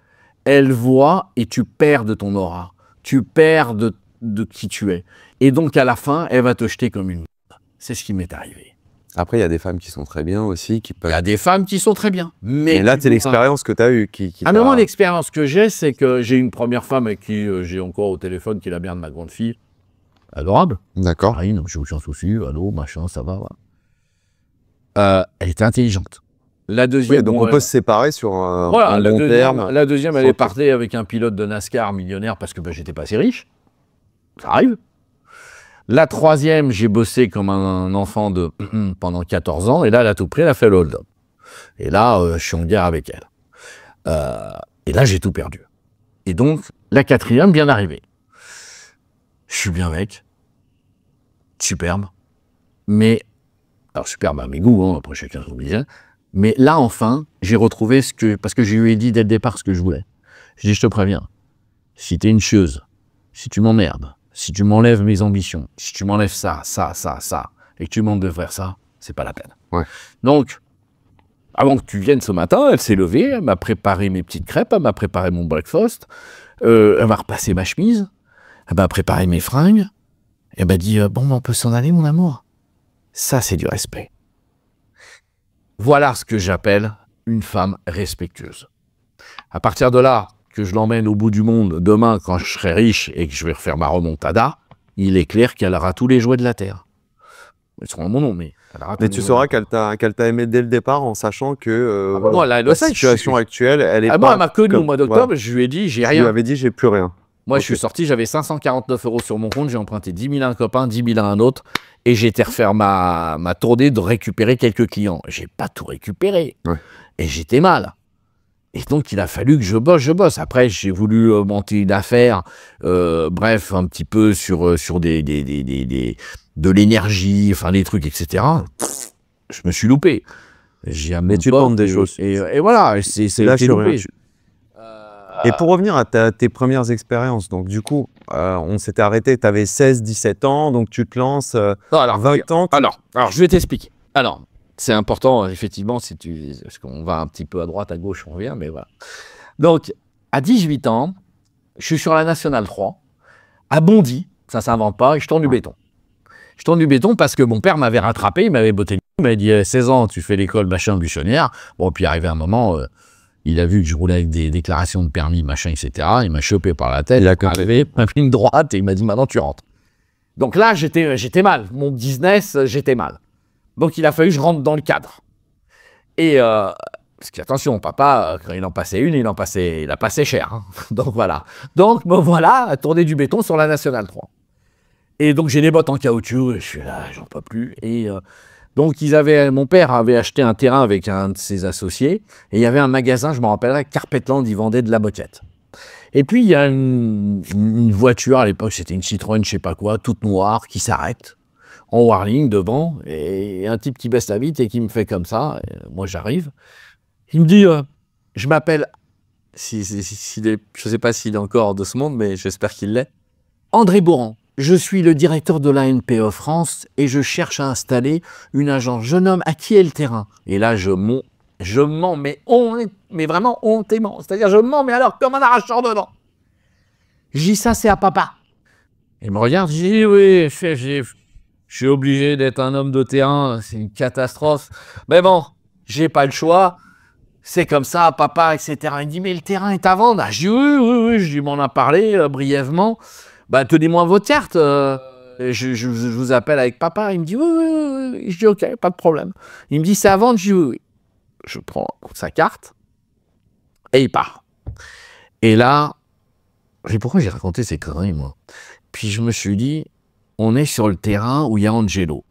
elle voit et tu perds de ton aura, tu perds de qui tu es. Et donc à la fin, elle va te jeter comme une merde. C'est ce qui m'est arrivé. Après, il y a des femmes qui sont très bien aussi. Qui peuvent... Il y a des femmes qui sont très bien. Mais là, c'est l'expérience que tu as eue. Moi, l'expérience que j'ai, c'est que j'ai une première femme avec qui j'ai encore au téléphone, qui est la mère de ma grande fille. Adorable. D'accord. Ah, non, j'ai aucun souci, allô, machin, ça va. Elle était intelligente. La deuxième. Oui, donc on peut se séparer sur un bon terme. La deuxième, elle est partie avec un pilote de NASCAR millionnaire parce que j'étais pas assez riche. Ça arrive. La troisième, j'ai bossé comme un enfant pendant 14 ans. Et là, elle a tout pris, elle a fait le hold-up. Et là, je suis en guerre avec elle. Et là, j'ai tout perdu. Et donc, la quatrième, bien arrivée. Je suis bien avec. Superbe. Mais, alors superbe à mes goûts, hein, après chacun son bien. Mais là, enfin, j'ai retrouvé ce que, parce que je lui ai dit dès le départ ce que je voulais. Je dis, je te préviens, si t'es une chieuse, si tu m'emmerdes, si tu m'enlèves mes ambitions, si tu m'enlèves ça, et que tu m'en de faire ça, c'est pas la peine. Ouais. Donc, avant que tu viennes ce matin, elle s'est levée, elle m'a préparé mes petites crêpes, elle m'a préparé mon breakfast, elle m'a repassé ma chemise, elle m'a préparé mes fringues, et elle m'a dit, bon, on peut s'en aller, mon amour. Ça, c'est du respect. Voilà ce que j'appelle une femme respectueuse. À partir de là, que je l'emmène au bout du monde, demain, quand je serai riche et que je vais refaire ma remontada, il est clair qu'elle aura tous les jouets de la terre. Ils seront à mon nom, mais elle aura tous les tu jouets sauras qu'elle t'a aimé dès le départ en sachant que non, la situation actuelle, elle est pas... Moi, elle m'a connu au mois d'octobre, voilà. je lui ai dit, j'ai rien. Tu lui avais dit, j'ai plus rien. Moi, je suis sorti, j'avais 549 € sur mon compte, j'ai emprunté 10 000 à un copain, 10 000 à un autre, et j'ai été refaire ma tournée de récupérer quelques clients. J'ai pas tout récupéré, et j'étais mal. Et donc, il a fallu que je bosse. Après, j'ai voulu monter une affaire, bref, un petit peu sur de l'énergie, enfin, des trucs, etc. Je me suis loupé. Mais tu penses des choses. Et voilà, c'est loupé. Et pour revenir à tes premières expériences, donc du coup, on s'était arrêté, tu avais 16-17 ans, donc tu te lances 20 ans. Alors, je vais t'expliquer. Alors, c'est important, effectivement, parce qu'on va un petit peu à droite, à gauche, on revient, mais voilà. Donc, à 18 ans, je suis sur la Nationale 3, à Bondy, ça ne s'invente pas, et je tourne du béton. Je tourne du béton parce que mon père m'avait rattrapé, il m'avait botté le cul, il m'avait dit 16 ans, tu fais l'école, machin, buissonnière. Bon, puis arrivé un moment... il a vu que je roulais avec des déclarations de permis, machin, etc. Il m'a chopé par la tête, il a arrivé, m'a pris une droite et il m'a dit, maintenant tu rentres. Donc là, j'étais mal. Mon business, j'étais mal. Donc il a fallu que je rentre dans le cadre. Et, parce qu'attention, papa, quand il en passait une, il a passé cher. Hein. Donc voilà. Donc me voilà à tourner du béton sur la Nationale 3. Et donc j'ai des bottes en caoutchouc, et je suis là, j'en peux plus. Et... donc, mon père avait acheté un terrain avec un de ses associés, et il y avait un magasin, je me rappellerai, Carpetland, il vendait de la moquette. Et puis, il y a une voiture, à l'époque, c'était une Citroën, je sais pas quoi, toute noire, qui s'arrête, en warning, devant, et un type qui baisse la vitre et qui me fait comme ça, et moi j'arrive. Il me dit, je m'appelle, je sais pas s'il est encore de ce monde, mais j'espère qu'il l'est, André Bourran. Je suis le directeur de la NPE France et je cherche à installer une agence jeune homme à qui est le terrain. Et là, je mens, mais vraiment hontément. C'est-à-dire, je mens, mais alors comme un arracheur dedans. Je dis ça, c'est à papa. Il me regarde, je dis oui, je suis obligé d'être un homme de terrain, c'est une catastrophe. Mais bon, j'ai pas le choix. C'est comme ça, papa, etc. Il me dit, mais le terrain est à vendre. Je dis, oui. Je lui m'en a parlé brièvement. Bah, tenez-moi votre carte. Je vous appelle avec papa. Il me dit, oui. Je dis, ok, pas de problème. Il me dit, c'est à vendre. Je dis, oui. Je prends sa carte et il part. Et là, je dis, pourquoi j'ai raconté ces conneries, moi? Puis je me suis dit, on est sur le terrain où il y a Angelo.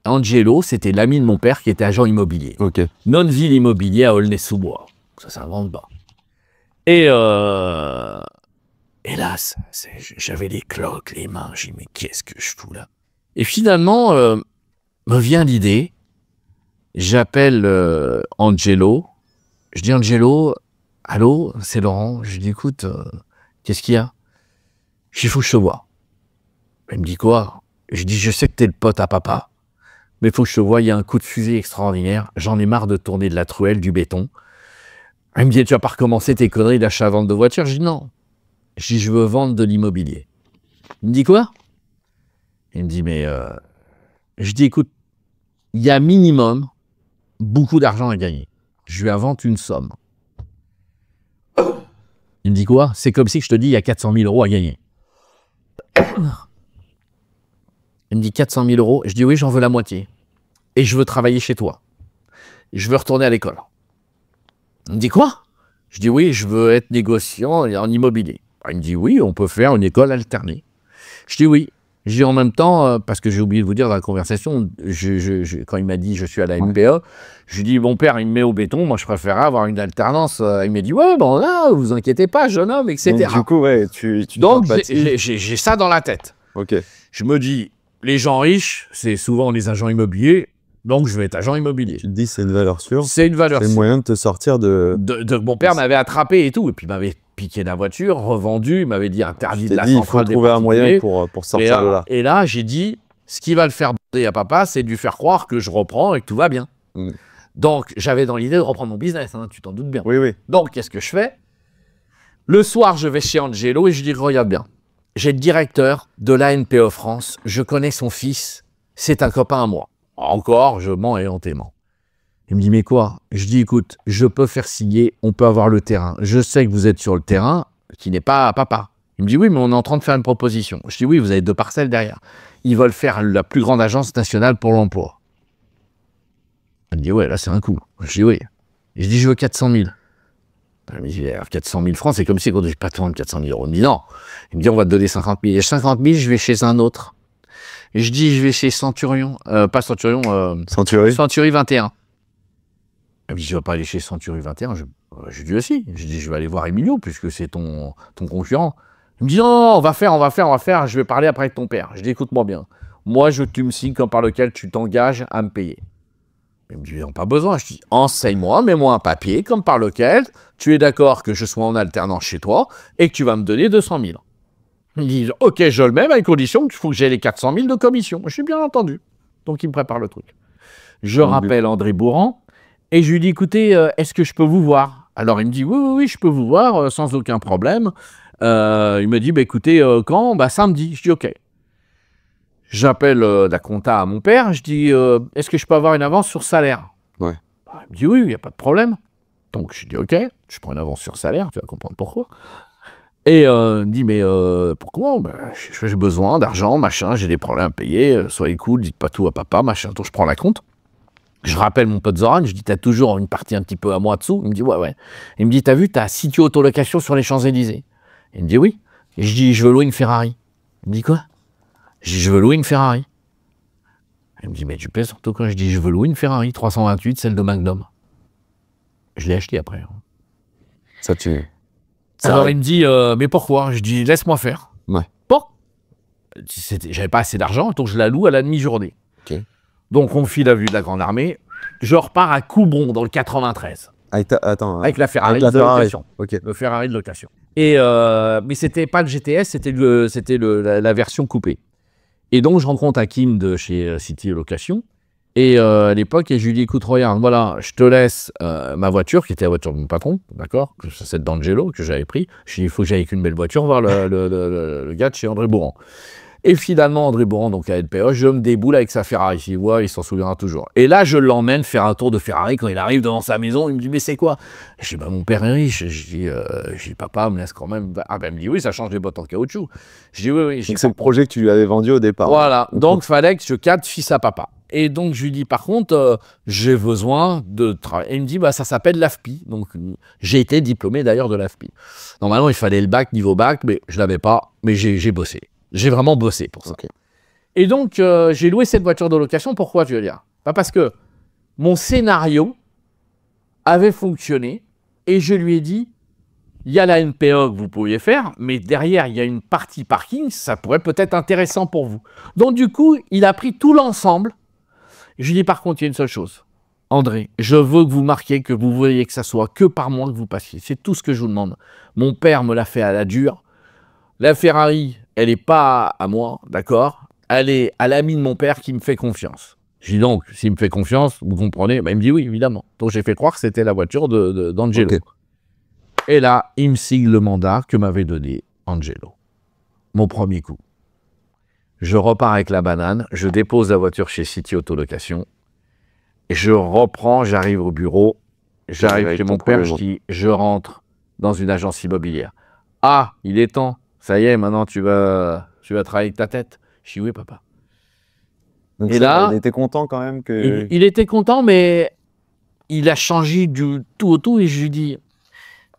Angelo, c'était l'ami de mon père qui était agent immobilier. Ok. Non-ville immobilier à Aulnay-sous-Bois. Ça s'invente pas. Et hélas, j'avais les cloques, les mains. J'ai dit, mais qu'est-ce que je fous là? Et finalement, me vient l'idée. J'appelle Angelo. Je dis, Angelo, allô, c'est Laurent. Je dis, écoute, qu'est-ce qu'il y a? Je dis, il faut que je te voie. Il me dit, quoi? Je dis, je sais que t'es le pote à papa. Mais il faut que je te voie, il y a un coup de fusil extraordinaire. J'en ai marre de tourner de la truelle, du béton. Il me dit, tu vas pas recommencer tes conneries d'achat-vente de voiture? Je dis, non. Je dis, je veux vendre de l'immobilier. Il me dit, quoi? Il me dit, mais... Je dis, écoute, il y a minimum beaucoup d'argent à gagner. Je lui invente une somme. Il me dit, quoi? C'est comme si je te dis, il y a 400 000 € à gagner. Il me dit 400 000 €. Je dis oui, j'en veux la moitié. Et je veux travailler chez toi. Je veux retourner à l'école. Il me dit quoi? Je dis oui, je veux être négociant en immobilier. Il me dit oui, on peut faire une école alternée. Je dis oui. Je dis en même temps, parce que j'ai oublié de vous dire dans la conversation, quand il m'a dit je suis à la NPE, je lui dis mon père il me met au béton, moi je préférerais avoir une alternance. Il m'a dit ouais, bon là, vous inquiétez pas, jeune homme, etc. Donc, du coup, ouais, tu donc j'ai ça dans la tête. Ok. Je me dis, les gens riches, c'est souvent les agents immobiliers, donc je vais être agent immobilier. Tu te dis, c'est une valeur sûre. C'est une valeur sûre. C'est le moyen de te sortir de... Mon père m'avait attrapé et tout, et puis il m'avait piqué la voiture, revendu, il m'avait dit interdit de la centrale. Il faut trouver un moyen pour sortir de là. Et là, j'ai dit, ce qui va le faire bander à papa, c'est de lui faire croire que je reprends et que tout va bien. Donc, j'avais dans l'idée de reprendre mon business, hein, tu t'en doutes bien. Oui. Donc, qu'est-ce que je fais? Le soir, je vais chez Angelo et je lui dis, regarde bien. J'ai le directeur de la NPE France, je connais son fils, c'est un copain à moi. Encore, je mens éhontément. Il me dit, mais quoi? Je dis, écoute, je peux faire signer, on peut avoir le terrain. Je sais que vous êtes sur le terrain, qui n'est pas à papa. Il me dit, oui, mais on est en train de faire une proposition. Je dis, oui, vous avez 2 parcelles derrière. Ils veulent faire la plus grande agence nationale pour l'emploi. Il me dit, ouais, là, c'est un coup. Je dis, oui. Et je dis, je veux 400 000. Il me dit, 400 000 francs, c'est comme si on ne devait pas te vendre 400 000 €. Il me dit, non. Il me dit, on va te donner 50 000. Et 50 000, je vais chez un autre. Et je dis, je vais chez Centurion. Pas Centurion. Century 21. Il me dit, je ne vais pas aller chez Century 21. Je dis aussi. Je dis, je vais aller voir Emilio, puisque c'est ton concurrent. Il me dit, non, on va faire. Je vais parler après avec ton père. Je dis, écoute-moi bien. Moi, tu me signes comme par lequel tu t'engages à me payer. Il me dit, non, pas besoin. Je dis, enseigne-moi, mets-moi un papier comme par lequel tu es d'accord que je sois en alternance chez toi et que tu vas me donner 200 000. Il me dit, ok, je le mets, à condition qu'il faut que j'ai les 400 000 de commission. Je suis bien entendu. Donc, il me prépare le truc. Je rappelle André Bourran et je lui dis, écoutez, est-ce que je peux vous voir? Alors, il me dit, oui, je peux vous voir sans aucun problème. Il me dit, bah, écoutez, quand? Bah, samedi. Je dis, ok. J'appelle la compta à mon père, je dis, est-ce que je peux avoir une avance sur salaire? Ouais. Bah, il me dit, oui, il n'y a pas de problème. Donc, je dis, ok, je prends une avance sur salaire, tu vas comprendre pourquoi. Et il me dit, mais pourquoi? Bah, j'ai besoin d'argent, machin, j'ai des problèmes à payer, soyez cool, dites pas tout à papa, machin. Donc, je prends la compte. Je rappelle mon pote Zoran, je dis, t'as toujours une partie un petit peu à moi dessous? Il me dit, ouais. Il me dit, t'as vu, t'as 6 tuyaux autolocation sur les Champs-Élysées? Il me dit, oui. Et je dis, je veux louer une Ferrari. Il me dit, quoi? Je dis, je veux louer une Ferrari. Il me dit, mais tu plaisantes ou quoi? Je dis, je veux louer une Ferrari 328, celle de Magnum. Je l'ai acheté après. Ça, tu... Alors, il me dit, mais pourquoi? Je dis, laisse-moi faire. Ouais. Bon. J'avais pas assez d'argent, donc je la loue à la demi-journée. Okay. Donc, on me file la vue de la Grande Armée. Je repars à Coubon, dans le 93. Avec la Ferrari de location. Okay. Le Ferrari de location. Et, mais c'était pas le GTS, c'était la version coupée. Et donc, je rencontre Hakim de chez City Location. Et à l'époque, je lui dis, écoute, regarde, voilà, je te laisse ma voiture, qui était la voiture de mon patron, d'accord? C'est d'Angelo que j'avais pris. Je lui ai dit, il faut que j'aille avec une belle voiture voir le gars de chez André Bourran. Et finalement, André Bourran, donc à LPO, je me déboule avec sa Ferrari. Il voit, il s'en souviendra toujours. Et là, je l'emmène faire un tour de Ferrari. Quand il arrive devant sa maison, il me dit, mais c'est quoi? Je dis, bah, mon père est riche. Je dis, papa, me laisse quand même. Ah, ben, il me dit, oui, ça change les bottes en caoutchouc. Je dis, oui, oui. Donc, c'est le projet que tu lui avais vendu au départ. Voilà. Donc, il fallait que je cadre fils à papa. Et donc, je lui dis, par contre, j'ai besoin de travailler. Et il me dit, bah, ça s'appelle l'AFPI. Donc, j'ai été diplômé d'ailleurs de l'AFPI. Normalement, il fallait le bac, niveau bac, mais je ne l'avais pas. Mais j'ai bossé. J'ai vraiment bossé pour ça. Okay. Et donc, j'ai loué cette voiture de location. Pourquoi, tu veux dire? Bah, parce que mon scénario avait fonctionné et je lui ai dit, il y a la NPO que vous pouviez faire, mais derrière, il y a une partie parking, ça pourrait peut-être intéressant pour vous. Donc, du coup, il a pris tout l'ensemble. Je lui dis, par contre, il y a une seule chose. André, je veux que vous marquiez, que vous voyez que ça soit que par mois que vous passiez. C'est tout ce que je vous demande. Mon père me l'a fait à la dure. La Ferrari, elle n'est pas à moi, d'accord? Elle est à l'ami de mon père qui me fait confiance. Je dis donc, s'il me fait confiance, vous comprenez? Bah, il me dit oui, évidemment. Donc j'ai fait croire que c'était la voiture d'Angelo. Okay. Et là, il me signe le mandat que m'avait donné Angelo. Mon premier coup. Je repars avec la banane, je dépose la voiture chez City Autolocation, et je reprends, j'arrive au bureau, j'arrive chez mon père, je dis, je rentre dans une agence immobilière. Ah, il est temps, ça y est, maintenant tu vas travailler avec ta tête. Je dis oui, papa. Donc et là, il était content quand même que... Il était content, mais il a changé du tout au tout, et je lui dis,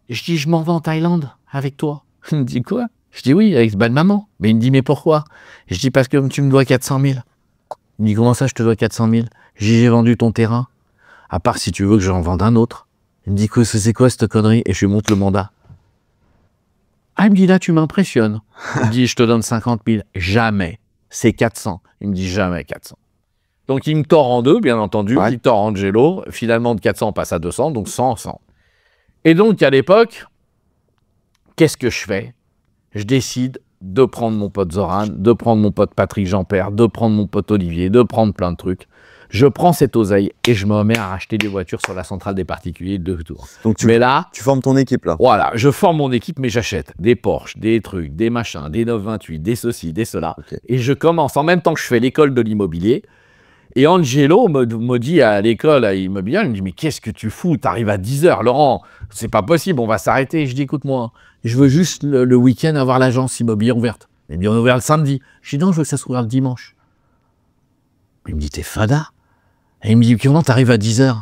je m'en vais en Thaïlande avec toi. Il me dit quoi? Je dis oui, avec bonne maman. Mais il me dit, mais pourquoi? Je dis, parce que tu me dois 400 000. Il me dit, comment ça, je te dois 400 000? J'ai vendu ton terrain. À part si tu veux que j'en vende un autre. Il me dit, c'est quoi cette connerie? Et je lui montre le mandat. Ah, il me dit, là, tu m'impressionnes. Il me dit, je te donne 50 000. Jamais. C'est 400. Il me dit, jamais 400. Donc, il me tord en deux, bien entendu. Ouais. Il tord Angelo. Finalement, de 400, on passe à 200. Donc, 100, 100. Et donc, à l'époque, qu'est-ce que je fais? Je décide de prendre mon pote Zoran, de prendre mon pote Patrick Jean-Père, de prendre mon pote Olivier, de prendre plein de trucs. Je prends cette oseille et je me mets à racheter des voitures sur la centrale des particuliers de tours. Donc tu formes ton équipe là. Voilà, je forme mon équipe, mais j'achète des Porsche, des trucs, des machins, des 928, des ceci, des cela. Okay. Et je commence en même temps que je fais l'école de l'immobilier. Et Angelo me dit à l'école à immobilier, il me dit, mais qu'est-ce que tu fous? T'arrives à 10h, Laurent, c'est pas possible, on va s'arrêter. Je dis, écoute-moi, je veux juste le week-end avoir l'agence immobilière ouverte. Il me dit, on est ouvert le samedi. Je dis, non, je veux que ça soit ouvert le dimanche. Il me dit, t'es fada. Et il me dit, comment t'arrives à 10h?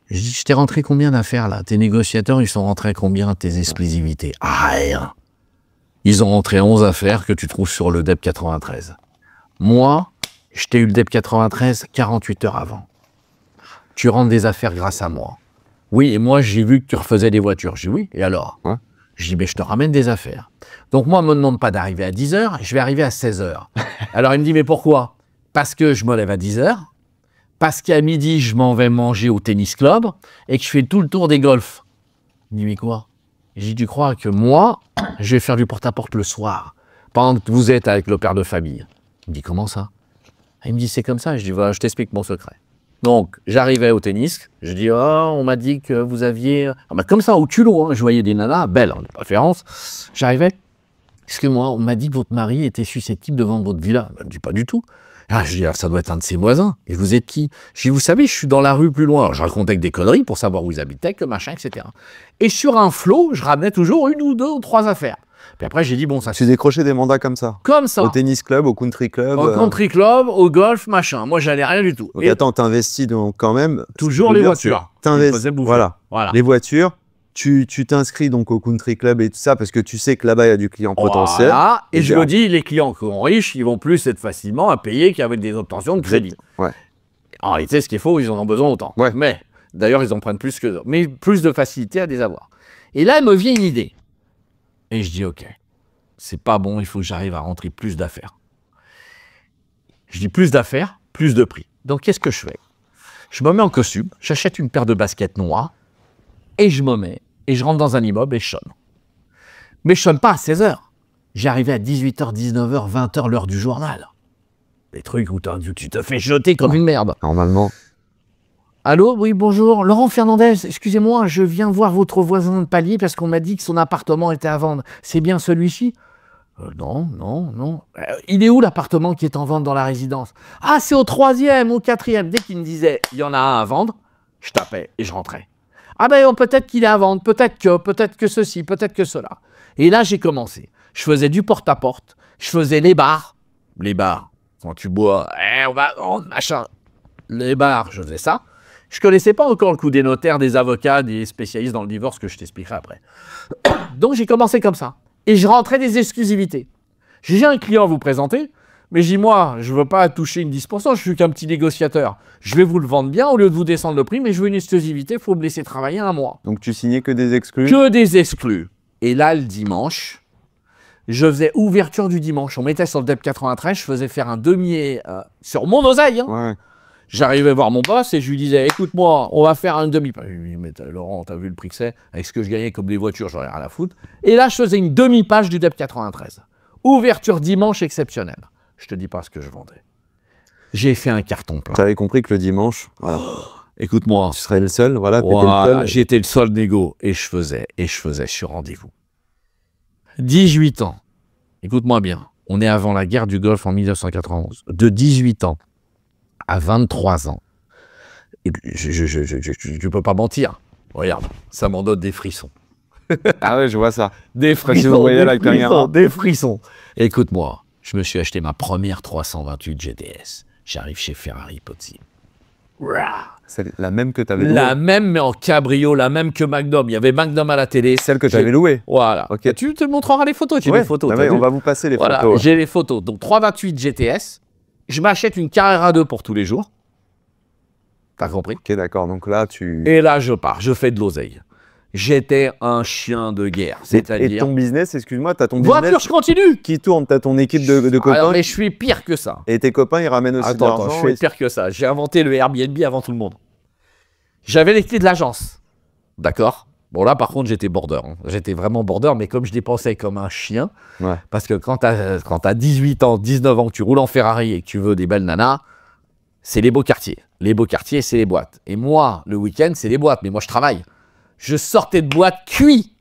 Je dis, je t'ai rentré combien d'affaires là? Tes négociateurs, ils sont rentrés combien tes exclusivités? Ah, rien. Ils ont rentré 11 affaires que tu trouves sur le DEP 93. Moi, je t'ai eu le DEP 93 48 heures avant. Tu rentres des affaires grâce à moi. Oui, et moi, j'ai vu que tu refaisais des voitures. Je dis oui, et alors? Ouais. Je dis, mais je te ramène des affaires. Donc moi, on ne me demande pas d'arriver à 10h, je vais arriver à 16h. Alors il me dit, mais pourquoi? Parce que je me lève à 10h, parce qu'à midi, je m'en vais manger au tennis club, et que je fais tout le tour des golfs. Il me dit, mais quoi? J'ai dit, tu crois que moi, je vais faire du porte-à-porte le soir, pendant que vous êtes avec le père de famille? Il me dit, comment ça? Il me dit, c'est comme ça. Je dis, voilà, je t'explique mon secret. Donc, j'arrivais au tennis. Je dis, oh, on m'a dit que vous aviez... Ah, bah, comme ça, au culot, hein, je voyais des nanas, belles, en préférence. J'arrivais. Excusez-moi, on m'a dit que votre mari était susceptible de vendre votre villa. Je ne dis, pas du tout. Ah, je dis, ah, ça doit être un de ses voisins. Et vous êtes qui? Je dis, vous savez, je suis dans la rue plus loin. Alors, je racontais que des conneries pour savoir où ils habitaient, que machin, etc. Et sur un flot, je ramenais toujours 1 ou 2 ou 3 affaires. Puis après, j'ai dit, bon, ça... Tu décrochais des mandats comme ça? Comme ça. Au tennis club, au country club? Au country club, au golf, machin. Moi, j'allais rien du tout. Donc, attends, t'investis donc quand même... Toujours les voitures. Voilà. Les voitures. Tu t'inscris donc au country club et tout ça parce que tu sais que là-bas, il y a du client potentiel. Voilà. Et je me dis, les clients qui sont riches, ils vont plus être facilement à payer qu'avec des obtentions de crédit. Ouais. En réalité, ce qu'il faut, ils en ont besoin autant. Ouais. Mais, d'ailleurs, ils en prennent plus que d'autres. Mais plus de facilité à les avoir. Et là, il me vient une idée. Et je dis, OK, c'est pas bon, il faut que j'arrive à rentrer plus d'affaires. Je dis plus d'affaires, plus de prix. Donc, qu'est-ce que je fais? Je me mets en costume, j'achète une paire de baskets noires, et je me mets, et je rentre dans un immeuble et je sonne. Mais je sonne pas à 16h. J'ai arrivé à 18h, 19h, 20h, l'heure du journal. Des trucs où tu te fais jeter comme une merde. Normalement. Allô, oui, bonjour. Laurent Fernandez, excusez-moi, je viens voir votre voisin de palier parce qu'on m'a dit que son appartement était à vendre. C'est bien celui-ci? Non, non, non. Il est où l'appartement qui est en vente dans la résidence? Ah, c'est au 3e, au 4e. Dès qu'il me disait, il y en a un à vendre, je tapais et je rentrais. Ah ben, peut-être qu'il est à vendre, peut-être que ceci, peut-être que cela. Et là, j'ai commencé. Je faisais du porte-à-porte, je faisais les bars. Les bars, quand tu bois, on va vendre, machin. Les bars, je faisais ça. Je connaissais pas encore le coup des notaires, des avocats, des spécialistes dans le divorce que je t'expliquerai après. Donc, j'ai commencé comme ça. Et je rentrais des exclusivités. J'ai un client à vous présenter, mais je dis, moi, je ne veux pas toucher une 10%, je suis qu'un petit négociateur. Je vais vous le vendre bien au lieu de vous descendre le prix, mais je veux une exclusivité, il faut me laisser travailler un mois. Donc tu signais que des exclus? Que des exclus. Et là, le dimanche, je faisais ouverture du dimanche. On mettait sur le DEP 93, je faisais faire un demi sur mon oseille. Hein. Ouais. J'arrivais voir mon boss et je lui disais, écoute-moi, on va faire un demi-page. Je lui dis, mais Laurent, t'as vu le prix que c'est? Avec ce que je gagnais comme des voitures, j'en ai rien à foutre. Et là, je faisais une demi-page du DEP 93. Ouverture dimanche exceptionnelle. Je te dis pas ce que je vendais. J'ai fait un carton plein. Tu avais compris que le dimanche, voilà. Écoute-moi. Tu serais le seul, voilà. Voilà, j'étais le seul négo et je faisais sur rendez-vous. 18 ans. Écoute-moi bien. On est avant la guerre du Golfe en 1991. De 18 ans à 23 ans. Et je peux pas mentir. Regarde, ça m'en donne des frissons. Ah ouais, je vois ça. Des frissons, vous voyez la caméra. des frissons. Écoute-moi, je me suis acheté ma première 328 GTS. J'arrive chez Ferrari Pozzi. C'est la même que tu avais louée? La même, mais en cabrio, la même que Magnum. Il y avait Magnum à la télé. Celle que tu avais louée? Voilà. Okay. Tu te montreras les photos. J'ai les photos. On va vous passer les photos. J'ai les photos. Donc 328 GTS. Je m'achète une Carrera 2 pour tous les jours. T'as compris? Ok, d'accord. Donc là, tu... Et là, je pars. Je fais de l'oseille. J'étais un chien de guerre. C'est-à-dire... Et ton business, excuse-moi, t'as ton business... Voiture, je continue. Qui tourne, t'as ton équipe de copains. Alors, mais je suis pire que ça. Et tes copains, ils ramènent aussi de l'argent. Attends, je suis pire que ça. J'ai inventé le Airbnb avant tout le monde. J'avais les clés de l'agence. D'accord? Bon, là, par contre, j'étais border. Hein. J'étais vraiment border, mais comme je dépensais comme un chien, parce que quand t'as 18 ans, 19 ans, que tu roules en Ferrari et que tu veux des belles nanas, c'est les beaux quartiers. Les beaux quartiers, c'est les boîtes. Et moi, le week-end, c'est les boîtes. Mais moi, je travaille. Je sortais de boîte cuit.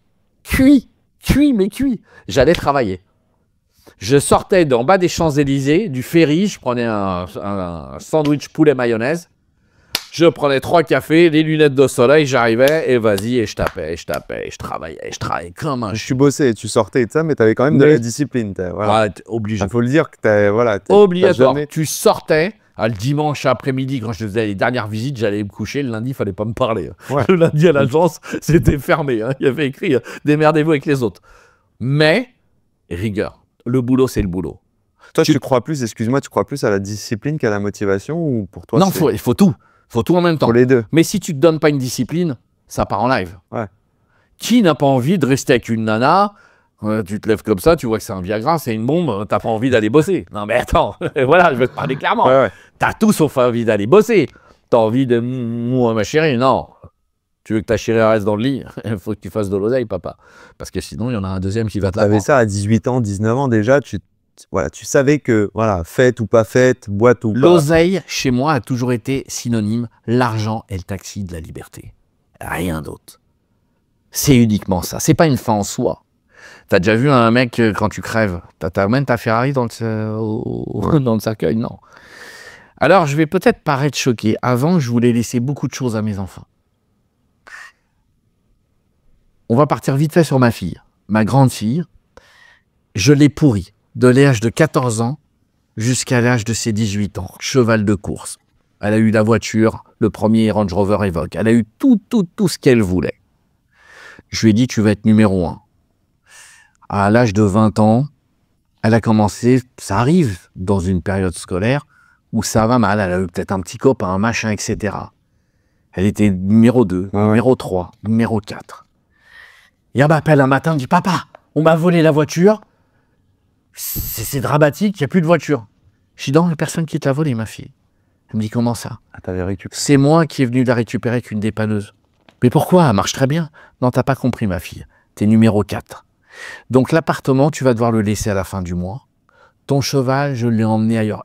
J'allais travailler. Je sortais d'en bas des Champs-Élysées, du ferry, je prenais un sandwich poulet mayonnaise. Je prenais 3 cafés, les lunettes de soleil, j'arrivais et vas-y, et je tapais, et je travaillais comme un... Tu bossais, tu sortais et tout ça, mais tu avais quand même de la discipline. Voilà. Ouais, obligé. Il faut le dire que tu voilà, obligatoire. Tu sortais, le dimanche après-midi, quand je faisais les dernières visites, j'allais me coucher. Le lundi, il ne fallait pas me parler. Ouais. Le lundi à l'agence, c'était fermé. Hein. Il y avait écrit démerdez-vous avec les autres. Mais, rigueur. Le boulot, c'est le boulot. Toi, tu crois plus, excuse-moi, tu crois plus à la discipline qu'à la motivation ou pour toi? Non, il faut tout. Faut tout en même temps. Pour les deux. Mais si tu te donnes pas une discipline, ça part en live. Ouais. Qui n'a pas envie de rester avec une nana? Tu te lèves comme ça, tu vois que c'est un Viagra, c'est une bombe, t'as pas envie d'aller bosser. Non mais attends, voilà, je vais te parler clairement. Ouais. T'as tout sauf envie d'aller bosser. T'as envie de moi ma chérie, non. Tu veux que ta chérie reste dans le lit, il faut que tu fasses de l'oseille, papa. Parce que sinon, il y en a un deuxième qui va te la prendre. T'avais ça à 18 ans, 19 ans déjà, tu savais que, voilà, fête ou pas fête, boîte ou pas. L'oseille, chez moi, a toujours été synonyme, l'argent est le taxi de la liberté. Rien d'autre. C'est uniquement ça. C'est pas une fin en soi. T'as déjà vu un mec, quand tu crèves, t'amènes ta Ferrari dans le cercueil? Non. Alors, je vais peut-être paraître choqué. Avant, je voulais laisser beaucoup de choses à mes enfants. On va partir vite fait sur ma fille. Ma grande fille, je l'ai pourrie. De l'âge de 14 ans jusqu'à l'âge de ses 18 ans. Cheval de course. Elle a eu la voiture, le premier Range Rover Evoque. Elle a eu tout ce qu'elle voulait. Je lui ai dit, tu vas être numéro 1. À l'âge de 20 ans, elle a commencé, ça arrive dans une période scolaire où ça va mal. Elle a eu peut-être un petit copain, un machin, etc. Elle était numéro 2, numéro 3, numéro 4. Et elle m'appelle un matin, elle me dit, papa, on m'a volé la voiture. C'est dramatique, il n'y a plus de voiture. Je dis, non, la personne qui t'a volé, ma fille. Elle me dit, comment ça? T'avais récupéré. C'est moi qui est venu la récupérer avec une dépanneuse. Mais pourquoi? Elle marche très bien. Non, t'as pas compris, ma fille. T'es numéro 4. Donc l'appartement, tu vas devoir le laisser à la fin du mois. Ton cheval, je l'ai emmené ailleurs.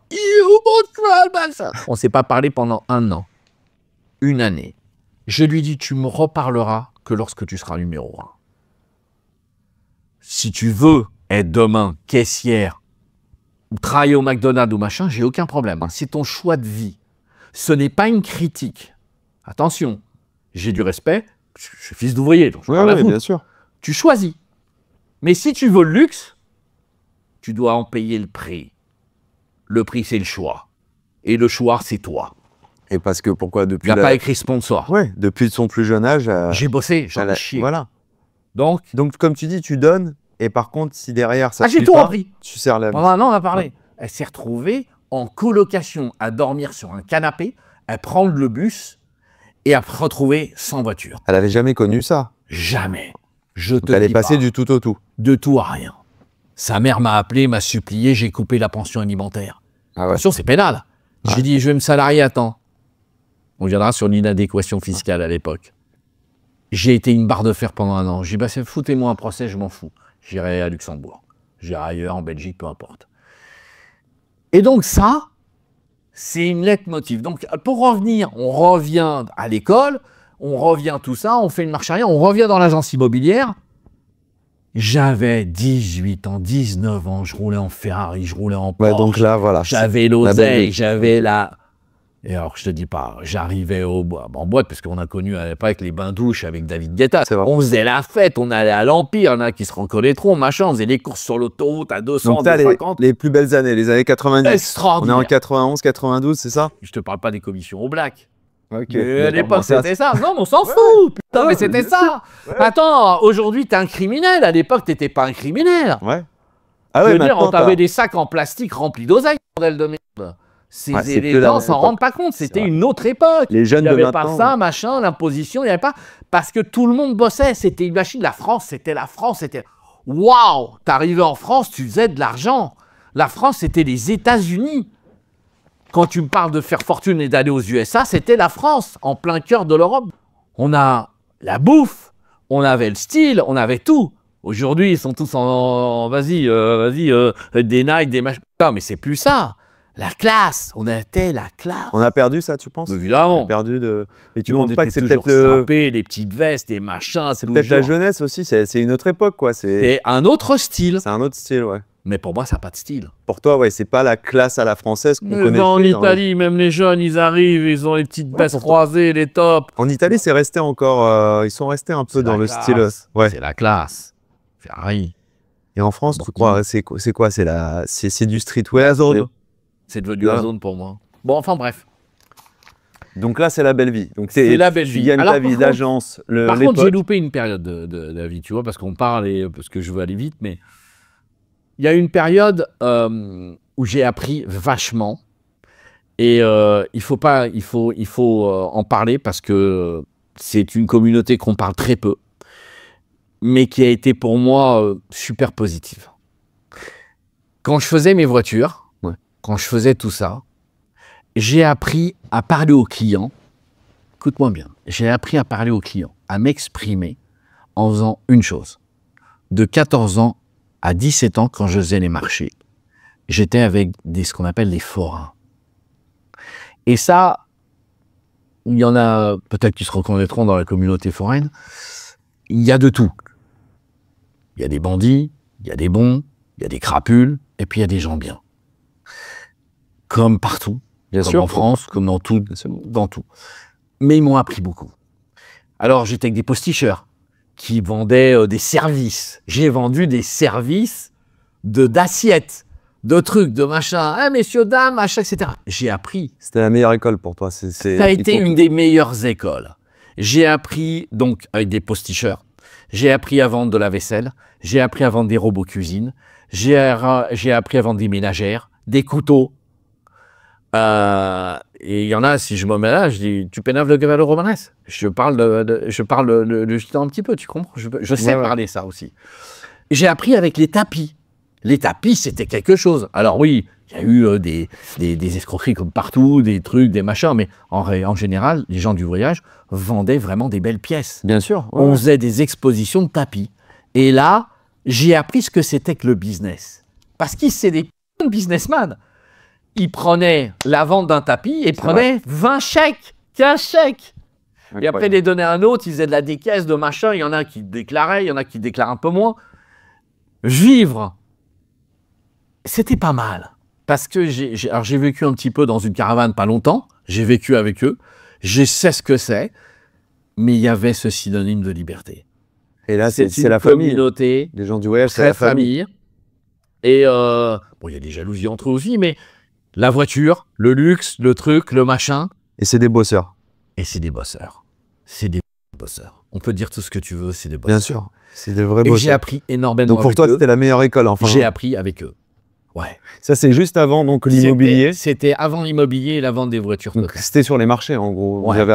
On ne s'est pas parlé pendant 1 an. 1 année. Je lui dis, tu me reparleras que lorsque tu seras numéro 1. Si tu veux être demain caissière ou travailler au McDonald's ou machin, j'ai aucun problème. C'est ton choix de vie. Ce n'est pas une critique. Attention, j'ai du respect, je suis fils d'ouvrier, donc je parle à vous. Bien sûr. Tu choisis. Mais si tu veux le luxe, tu dois en payer le prix. Le prix, c'est le choix. Et le choix, c'est toi. Et parce que pourquoi depuis... Il n'a pas écrit sponsor. Ouais, depuis son plus jeune âge... J'ai bossé, j'en ai chié. Voilà. Donc, comme tu dis, tu donnes, et par contre, si derrière ça... j'ai tout repris. Tu sers la... Non, on a parlé. Ouais. Elle s'est retrouvée en colocation à dormir sur un canapé, à prendre le bus et à se retrouver sans voiture. Elle avait jamais connu ça. Jamais. Je te dis pas. Elle est passée pas. Du tout au tout. De tout à rien. Sa mère m'a appelé, m'a supplié, j'ai coupé la pension alimentaire. Ah ouais. Attention, c'est pénal. Ouais. J'ai dit, je vais me salarier à temps. On viendra sur l'inadéquation fiscale à l'époque. J'ai été une barre de fer pendant 1 an. J'ai dit, bah, foutez-moi un procès, je m'en fous. J'irai à Luxembourg. J'irai ailleurs, en Belgique, peu importe. Et donc ça, c'est une leitmotiv. Donc pour revenir, on revient à l'école, on revient tout ça, on fait une marche arrière, on revient dans l'agence immobilière. J'avais 18 ans, 19 ans, je roulais en Ferrari, je roulais en Porsche. Ouais, donc là, voilà. J'avais l'oseille, j'avais la... Et alors, je te dis pas, j'arrivais en boîte, parce qu'on a connu à l'époque les bains-douches avec David Guetta. On faisait la fête, on allait à l'Empire, il y en a qui se reconnaîtront, machin, on faisait les courses sur l'autoroute à 200, donc, 250. Les plus belles années, les années 90. Extraordinaire. On est en 91, 92, c'est ça? Je te parle pas des commissions au black. Ok. À l'époque, c'était ça. Non, mais on s'en fout. Putain, mais c'était ça. Ouais. Attends, aujourd'hui, t'es un criminel. À l'époque, t'étais pas un criminel. Ouais. Ah ouais, je veux dire, on t'avait des sacs en plastique remplis d'oseille, bordel de merde. Les gens s'en rendent pas compte. C'était une autre époque. Les jeunes il n'y avait pas ça, machin, l'imposition, il n'y avait pas. Parce que tout le monde bossait. C'était une machine. La France, c'était la France. C'était. Waouh! T'arrivais en France, tu faisais de l'argent. La France, c'était les États-Unis. Quand tu me parles de faire fortune et d'aller aux USA, c'était la France, en plein cœur de l'Europe. On a la bouffe, on avait le style, on avait tout. Aujourd'hui, ils sont tous en vas-y, des Nike, des machins. Non, mais c'est plus ça. La classe, on était la classe. On a perdu ça, tu penses? Évidemment. On a perdu de... Et tu penses pas que c'est peut-être les petites vestes, les machins. C'est peut-être la jeunesse aussi, c'est une autre époque, quoi. C'est un autre style. C'est un autre style, ouais. Mais pour moi, ça n'a pas de style. Pour toi, ouais, c'est pas la classe à la française qu'on connaît. En Italie, même les jeunes, ils arrivent, ils ont les petites vestes croisées, les tops. En Italie, c'est resté encore... ils sont restés un peu dans le style... Ouais. C'est la classe. Ferrari. Et en France, tu crois, c'est quoi? C'est du streetwear. C'est devenu la zone pour moi. Bon, enfin bref. Donc là, c'est la belle vie. Donc c'est la belle vie. Tu gagnes ta vie d'agence. Par contre, j'ai loupé une période de la vie, tu vois, parce qu'on parle et parce que je veux aller vite, mais il y a une période où j'ai appris vachement et il faut en parler parce que c'est une communauté qu'on parle très peu, mais qui a été pour moi super positive. Quand je faisais mes voitures, quand je faisais tout ça, j'ai appris à parler aux clients. Écoute-moi bien. J'ai appris à parler aux clients, à m'exprimer en faisant une chose. De 14 ans à 17 ans, quand je faisais les marchés, j'étais avec ce qu'on appelle des forains. Et ça, il y en a peut-être qui se reconnaîtront dans la communauté foraine. Il y a de tout. Il y a des bandits, il y a des bons, il y a des crapules, et puis il y a des gens bien. Comme partout, bien sûr, en France, comme dans tout. Mais ils m'ont appris beaucoup. Alors, j'étais avec des posticheurs qui vendaient des services. J'ai vendu des services d'assiettes, de trucs, de machins. Ah, messieurs, dames, machin, etc. J'ai appris. C'était la meilleure école pour toi. Ça a été une des meilleures écoles. J'ai appris, donc, avec des posticheurs. J'ai appris à vendre de la vaisselle. J'ai appris à vendre des robots cuisine. J'ai appris à vendre des ménagères, des couteaux. Et il y en a, si je me mets là, je dis, tu pénaves le cavallo romanesque. Je parle le gitan un petit peu, tu comprends? Je sais parler ça aussi. J'ai appris avec les tapis. Les tapis, c'était quelque chose. Alors oui, il y a eu des escroqueries comme partout, des trucs, des machins, mais en général, les gens du voyage vendaient vraiment des belles pièces. Bien sûr. Ouais. On faisait des expositions de tapis. Et là, j'ai appris ce que c'était que le business. Parce qu'ils, c'est des businessmen. Ils prenaient la vente d'un tapis et prenaient 20 chèques, 15 chèques. Incroyable. Et après, les donnaient à un autre, ils faisaient de la décaisse, de machin. Il y en a qui déclaraient, il y en a qui déclarent un peu moins. vivre, c'était pas mal. Parce que j'ai vécu un petit peu dans une caravane pas longtemps, j'ai vécu avec eux, je sais ce que c'est, mais il y avait ce synonyme de liberté. Et là, c'est la famille. Communauté, les gens du voyage, c'est très la famille. Et bon, il y a des jalousies entre eux aussi, mais la voiture, le luxe, le truc, le machin. Et c'est des bosseurs. Et c'est des bosseurs. C'est des bosseurs. On peut dire tout ce que tu veux, c'est des bosseurs. Bien sûr, c'est des vrais bosseurs. Et j'ai bosseurs. appris énormément. Donc pour toi, c'était la meilleure école, enfin. J'ai appris avec eux. Ouais. Ça, c'est juste avant donc l'immobilier. C'était avant l'immobilier et la vente des voitures. C'était sur les marchés, en gros. Ouais.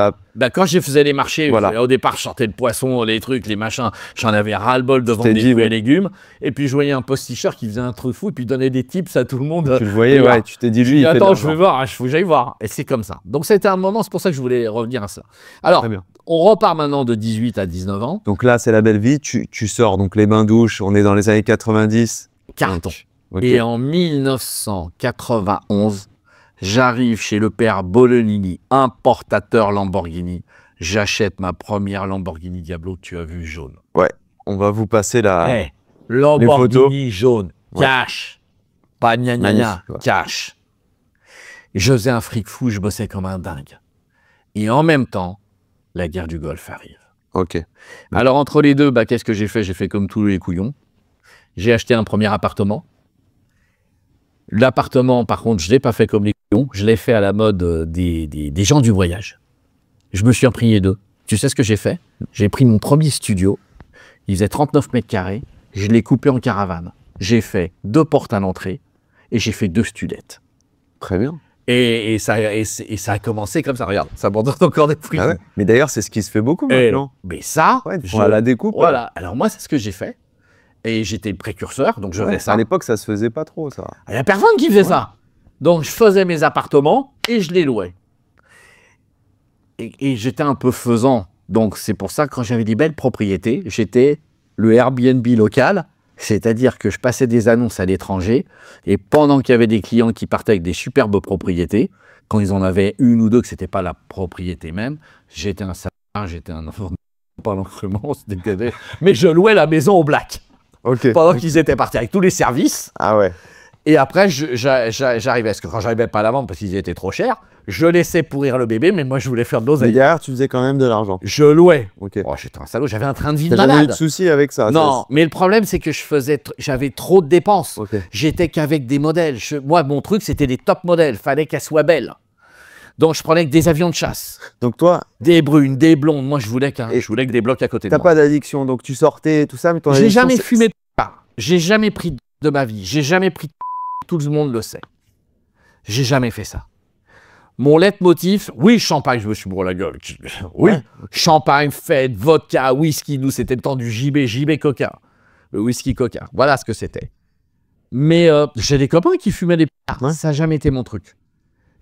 Quand je faisais les marchés, voilà. Au départ, je sortais le poisson, les trucs, les machins. J'en avais ras-le-bol de vendre des fruits et légumes. Et puis, je voyais un posticheur qui faisait un truc fou et puis donnait des tips à tout le monde. Tu le voyais, ouais. Tu t'es dit, lui, il fait attends, je vais voir, il faut que j'aille voir. Et c'est comme ça. Donc, c'était un moment, c'est pour ça que je voulais revenir à ça. Alors, on repart maintenant de 18 à 19 ans. Donc là, c'est la belle vie. Tu sors, donc les bains-douches, on est dans les années 90. Carton. Okay. Et en 1991, j'arrive chez le père Bolognini, importateur Lamborghini. J'achète ma première Lamborghini Diablo que tu as vue jaune. Ouais, on va vous passer Lamborghini jaune, cash. Pas gna gna gna, cash. Je faisais un fric fou, je bossais comme un dingue. Et en même temps, la guerre du Golfe arrive. Ok. Alors entre les deux, qu'est-ce que j'ai fait? J'ai fait comme tous les couillons. J'ai acheté un premier appartement. L'appartement, par contre, je ne l'ai pas fait comme les couillons. Je l'ai fait à la mode des gens du voyage. Je me suis imprégné d'eux. Tu sais ce que j'ai fait? J'ai pris mon premier studio. Il faisait 39 mètres carrés. Je l'ai coupé en caravane. J'ai fait 2 portes à l'entrée et j'ai fait 2 studettes. Très bien. Et ça a commencé comme ça. Regarde, ça m'en donne encore des fruits. Ah ouais. Mais d'ailleurs, c'est ce qui se fait beaucoup maintenant. Mais ça, à la découpe. Voilà. Alors moi, c'est ce que j'ai fait. Et j'étais précurseur, donc je faisais ça. À l'époque, ça se faisait pas trop, ça. Il n'y a personne qui faisait ça. Donc, je faisais mes appartements et je les louais. Et j'étais un peu faisant. Donc, c'est pour ça que quand j'avais des belles propriétés, j'étais le Airbnb local. C'est-à-dire que je passais des annonces à l'étranger. Et pendant qu'il y avait des clients qui partaient avec des superbes propriétés, quand ils en avaient une ou deux que ce n'était pas la propriété même, j'étais un salarié, j'étais un enfant. Pas l'encrement, mais je louais la maison au black. Okay. Pendant qu'ils étaient partis avec tous les services. Ah ouais. Et après, j'arrivais, parce que quand j'arrivais pas à la vendre parce qu'ils étaient trop chers, je laissais pourrir le bébé, mais moi je voulais faire de l'oseille. Mais derrière, tu faisais quand même de l'argent. Je louais. Okay. Oh, j'étais un salaud, j'avais un train de vie de malade. T'as jamais eu de soucis avec ça? Non, mais le problème c'est que j'avais trop de dépenses. Okay. J'étais qu'avec des modèles. Moi, mon truc, c'était des top modèles. Fallait qu'elles soient belles. Donc, je prenais que des avions de chasse. Donc, toi... Des brunes, des blondes. Moi, je voulais que des blocs à côté de moi. T'as pas d'addiction, donc tu sortais, tout ça, mais ton addiction... J'ai jamais fumé de part. J'ai jamais pris de ma vie. J'ai jamais pris de... Tout le monde le sait. J'ai jamais fait ça. Mon leitmotiv, oui, champagne, je me suis bourré la gueule. Oui, ouais. Champagne, fête, vodka, whisky. Nous, c'était le temps du JB Coca. Le whisky Coca. Voilà ce que c'était. Mais j'ai des copains qui fumaient des pétards. Ouais. Ça n'a jamais été mon truc.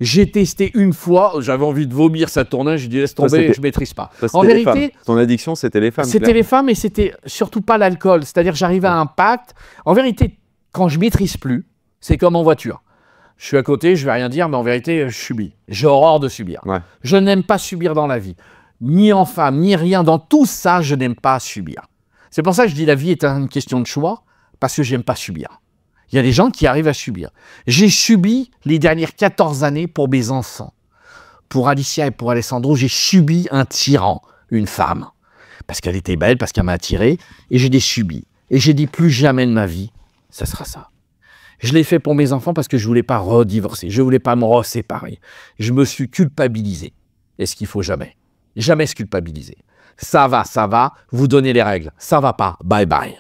J'ai testé une fois, j'avais envie de vomir, ça tournait, j'ai dit laisse tomber, je ne maîtrise pas. En vérité, ton addiction, c'était les femmes. C'était les femmes et c'était surtout pas l'alcool. C'est-à-dire j'arrivais à un pacte. En vérité, quand je maîtrise plus, c'est comme en voiture. Je suis à côté, je vais rien dire, mais en vérité, je subis. J'ai horreur de subir. Ouais. Je n'aime pas subir dans la vie. Ni en femme, ni rien. Dans tout ça, je n'aime pas subir. C'est pour ça que je dis la vie est une question de choix, parce que j'aime pas subir. Il y a des gens qui arrivent à subir. J'ai subi les dernières 14 années pour mes enfants. Pour Alicia et pour Alessandro, j'ai subi un tyran, une femme. Parce qu'elle était belle, parce qu'elle m'a attiré, et j'ai des subis. Et j'ai dit plus jamais de ma vie, ça sera ça. Je l'ai fait pour mes enfants parce que je ne voulais pas redivorcer, je ne voulais pas me reséparer. Je me suis culpabilisé. Et ce qu'il ne faut jamais. Jamais se culpabiliser. Ça va, vous donnez les règles. Ça va pas, bye bye.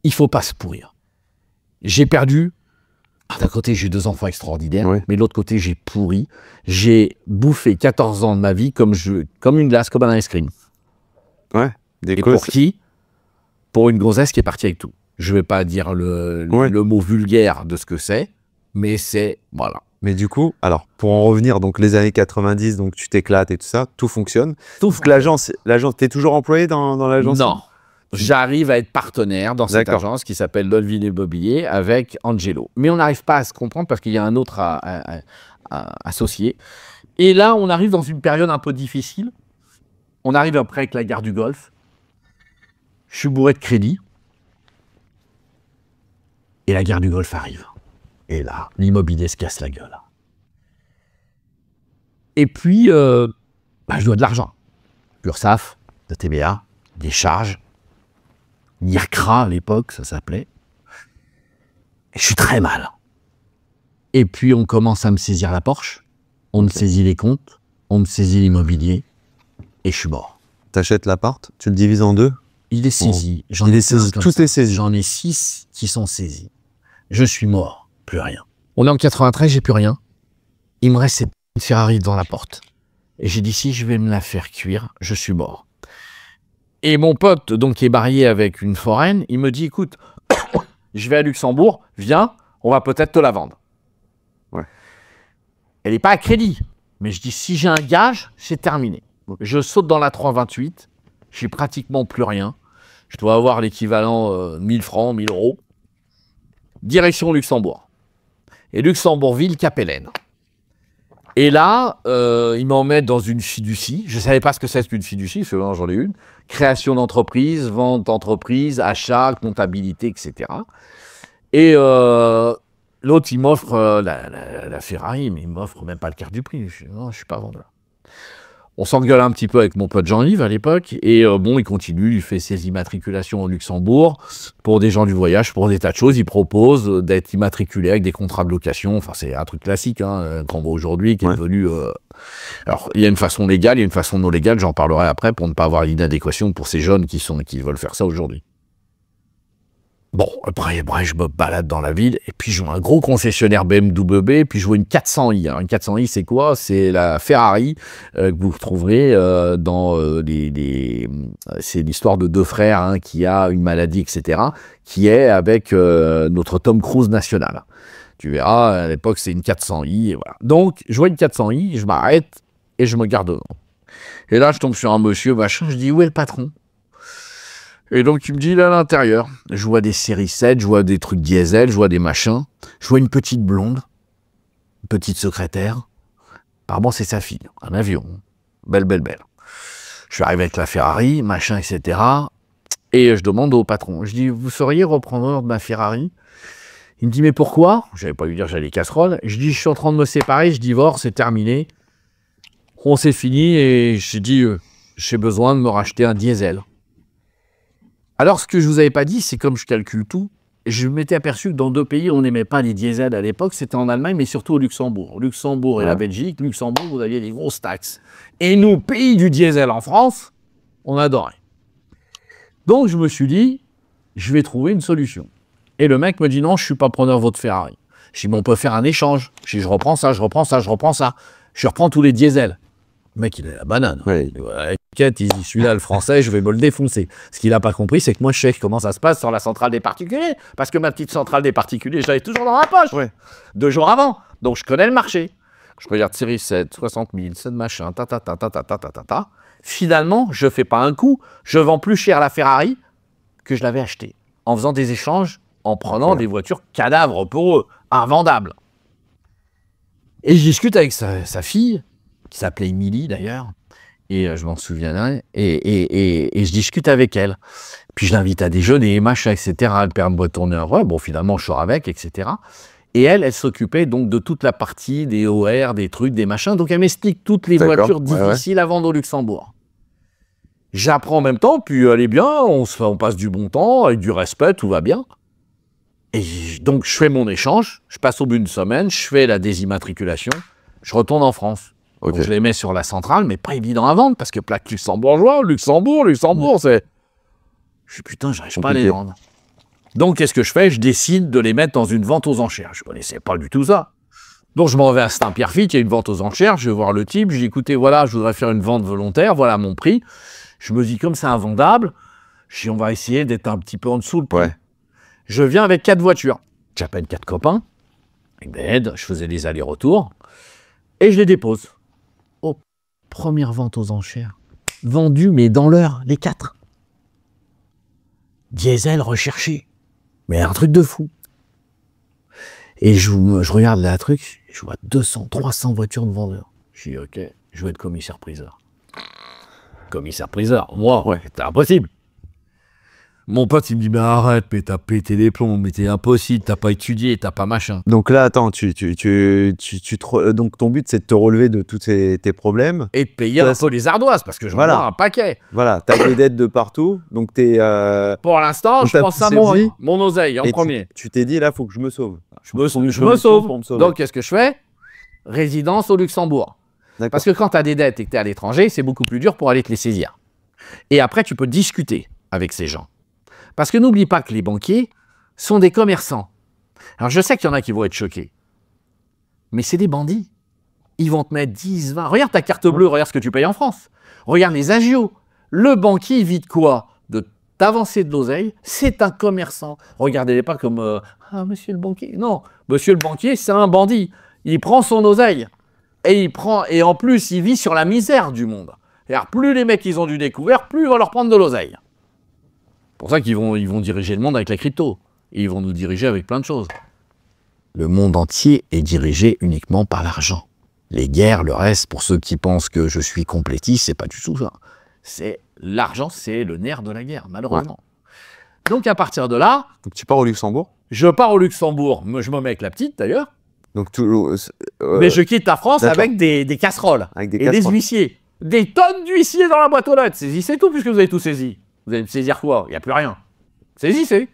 Il ne faut pas se pourrir. J'ai perdu, d'un côté j'ai 2 enfants extraordinaires, oui. Mais de l'autre côté j'ai pourri. J'ai bouffé 14 ans de ma vie comme une glace, comme un ice cream. Ouais. Et pour qui? Pour une grossesse qui est partie avec tout. Je ne vais pas dire le mot vulgaire de ce que c'est, mais c'est, voilà. Mais du coup, alors, pour en revenir, donc les années 90, donc tu t'éclates et tout ça, tout fonctionne. Donc l'agence, t'es toujours employé dans l'agence? Non. J'arrive à être partenaire dans cette agence qui s'appelle Dolvin Immobilier avec Angelo. Mais on n'arrive pas à se comprendre parce qu'il y a un autre associé. Et là, on arrive dans une période un peu difficile. On arrive après avec la guerre du Golfe. Je suis bourré de crédit. Et la guerre du Golfe arrive. Et là, l'immobilier se casse la gueule. Et puis, je dois de l'argent. URSSAF, la TVA, des charges, NIRCRA à l'époque, ça s'appelait. Et je suis très mal. Et puis, on commence à me saisir la Porsche, on me saisit les comptes, on me saisit l'immobilier, et je suis mort. T'achètes l'appart, tu le divises en deux? Il est saisi. Tout est saisi. J'en ai 6 qui sont saisis. Je suis mort, plus rien. On est en 93, j'ai plus rien. Il me reste cette Ferrari devant la porte. Et j'ai dit, si je vais me la faire cuire, je suis mort. Et mon pote, donc, qui est marié avec une foraine, il me dit, écoute, je vais à Luxembourg, viens, on va peut-être te la vendre. Ouais. Elle n'est pas à crédit. Mais je dis, si j'ai un gage, c'est terminé. Je saute dans la 328, j'ai pratiquement plus rien. Je dois avoir l'équivalent 1000 francs, 1000 euros. Direction Luxembourg. Et Luxembourg-Ville, Capellen. Et là, ils m'emmènent dans une fiducie. Je ne savais pas ce que c'est qu'une fiducie, parce que j'en ai une. Création d'entreprise, vente d'entreprise, achat, comptabilité, etc. Et l'autre, il m'offre la Ferrari, mais il ne m'offre même pas le quart du prix. Je dis, non, je ne suis pas vendeur. On s'engueule un petit peu avec mon pote Jean-Yves à l'époque, et bon, il continue, il fait ses immatriculations au Luxembourg pour des gens du voyage, pour des tas de choses. Il propose d'être immatriculé avec des contrats de location. Enfin, c'est un truc classique hein, qu'on voit aujourd'hui, qui est devenu... Alors, il y a une façon légale, il y a une façon non légale, j'en parlerai après, pour ne pas avoir l'inadéquation pour ces jeunes qui veulent faire ça aujourd'hui. Bon, après, je me balade dans la ville, et puis je vois un gros concessionnaire BMW, puis je vois une 400i. Alors, une 400i, c'est quoi? C'est la Ferrari que vous retrouverez dans c'est l'histoire de deux frères hein, qui a une maladie, etc., qui est avec notre Tom Cruise national. Tu verras, à l'époque, c'est une 400i, et voilà. Donc, je vois une 400i, je m'arrête, et je me garde devant. Et là, je tombe sur un monsieur, machin, je dis, où est le patron? Et donc, il me dit, là, à l'intérieur, je vois des séries 7, je vois des trucs diesel, je vois des machins. Je vois une petite blonde, une petite secrétaire. Apparemment, c'est sa fille, un avion. Belle. Je suis arrivé avec la Ferrari, machin, etc. Et je demande au patron, je dis, vous seriez repreneur de ma Ferrari? Il me dit, mais pourquoi? Je n'avais pas lui dire j'avais les casseroles. Je dis, je suis en train de me séparer, je divorce, c'est terminé. On s'est fini et j'ai dit, j'ai besoin de me racheter un diesel. Alors, ce que je ne vous avais pas dit, c'est comme je calcule tout, je m'étais aperçu que dans 2 pays, on n'aimait pas les diesels à l'époque, c'était en Allemagne, mais surtout au Luxembourg. Luxembourg et la Belgique, Luxembourg, vous aviez des grosses taxes. Et nous, pays du diesel en France, on adorait. Donc, je me suis dit, je vais trouver une solution. Et le mec me dit, non, je ne suis pas preneur de votre Ferrari. Je dis, mais on peut faire un échange. Je dis, je reprends ça. Je reprends tous les diesels. Le mec, il a la banane. Ouais. Celui-là, le français, je vais me le défoncer. Ce qu'il n'a pas compris, c'est que moi, je sais comment ça se passe sur la centrale des particuliers. Parce que ma petite centrale des particuliers, je l'avais toujours dans ma poche. 2 jours avant. Donc, je connais le marché. Je regarde série 7, 60 000, 7 machin, Finalement, je ne fais pas un coup. Je vends plus cher la Ferrari que je l'avais achetée. En faisant des échanges, en prenant des voitures cadavres pour eux, invendables. Et je discute avec sa fille, qui s'appelait Émilie d'ailleurs, et je m'en souviendrai, et je discute avec elle. Puis je l'invite à déjeuner, machin, etc. Elle permet de me tourner un vrai, bon finalement je sors avec, etc. Et elle s'occupait donc de toute la partie des OR, des trucs, des machins, donc elle m'explique toutes les voitures difficiles à vendre au Luxembourg. J'apprends en même temps, puis elle est bien, on passe du bon temps, avec du respect, tout va bien. Et donc je fais mon échange, je passe au bout d'une semaine, je fais la désimmatriculation, je retourne en France. Donc je les mets sur la centrale, mais pas évident à vendre, parce que plaque luxembourgeois, Luxembourg, c'est... Je dis putain, j'arrive pas à les vendre. Donc qu'est-ce que je fais? Je décide de les mettre dans une vente aux enchères. Je connaissais pas du tout ça. Donc je m'en vais à Saint-Pierre-Fit, il y a une vente aux enchères, je vais voir le type, je dis écoutez, voilà, je voudrais faire une vente volontaire, voilà mon prix. Je me dis comme c'est invendable, je dis on va essayer d'être un petit peu en dessous le prix. Je viens avec 4 voitures. J'appelle 4 copains, ils m'aident, je faisais des allers-retours, et je les dépose. Oh, première vente aux enchères. Vendu, mais dans l'heure, les 4. Diesel recherché. Mais un truc de fou. Et je regarde la truc, je vois 200, 300 voitures de vendeurs. Je dis, ok, je vais être commissaire-priseur. Commissaire-priseur, moi, c'était impossible. Mon pote, il me dit, mais arrête, mais t'as pété les plombs, mais t'es impossible, t'as pas étudié, t'as pas machin. Donc là, attends, donc ton but, c'est de te relever de tous tes problèmes. Et de payer un peu les ardoises, parce que je vois un paquet. Voilà, t'as des dettes de partout, donc t'es... Pour l'instant, je pense à mon oseille en premier. Tu t'es dit, là, faut que je me sauve. Je me sauve. Donc, qu'est-ce que je fais? Résidence au Luxembourg. Parce que quand t'as des dettes et que t'es à l'étranger, c'est beaucoup plus dur pour aller te les saisir. Et après, tu peux discuter avec ces gens. Parce que n'oublie pas que les banquiers sont des commerçants. Alors, je sais qu'il y en a qui vont être choqués. Mais c'est des bandits. Ils vont te mettre 10, 20... Regarde ta carte bleue, regarde ce que tu payes en France. Regarde les agios. Le banquier, il vit de quoi? De t'avancer de l'oseille. C'est un commerçant. Regardez-les pas comme... ah, monsieur le banquier. Non, monsieur le banquier, c'est un bandit. Il prend son oseille. Et en plus, il vit sur la misère du monde. Alors, plus les mecs, ils ont du découvert, plus il va leur prendre de l'oseille. C'est pour ça qu'ils vont diriger le monde avec la crypto. Et ils vont nous diriger avec plein de choses. Le monde entier est dirigé uniquement par l'argent. Les guerres, le reste, pour ceux qui pensent que je suis complétiste, c'est pas du tout ça. L'argent, c'est le nerf de la guerre, malheureusement. Ouais. Donc, à partir de là... Donc, tu pars au Luxembourg? Je pars au Luxembourg. Je me mets avec la petite, d'ailleurs. Donc, mais je quitte la France avec des casseroles des huissiers. Des tonnes d'huissiers dans la boîte aux lettres. Saisissez tout puisque vous avez tout saisi. Vous allez me saisir quoi? Il n'y a plus rien. Saisissez.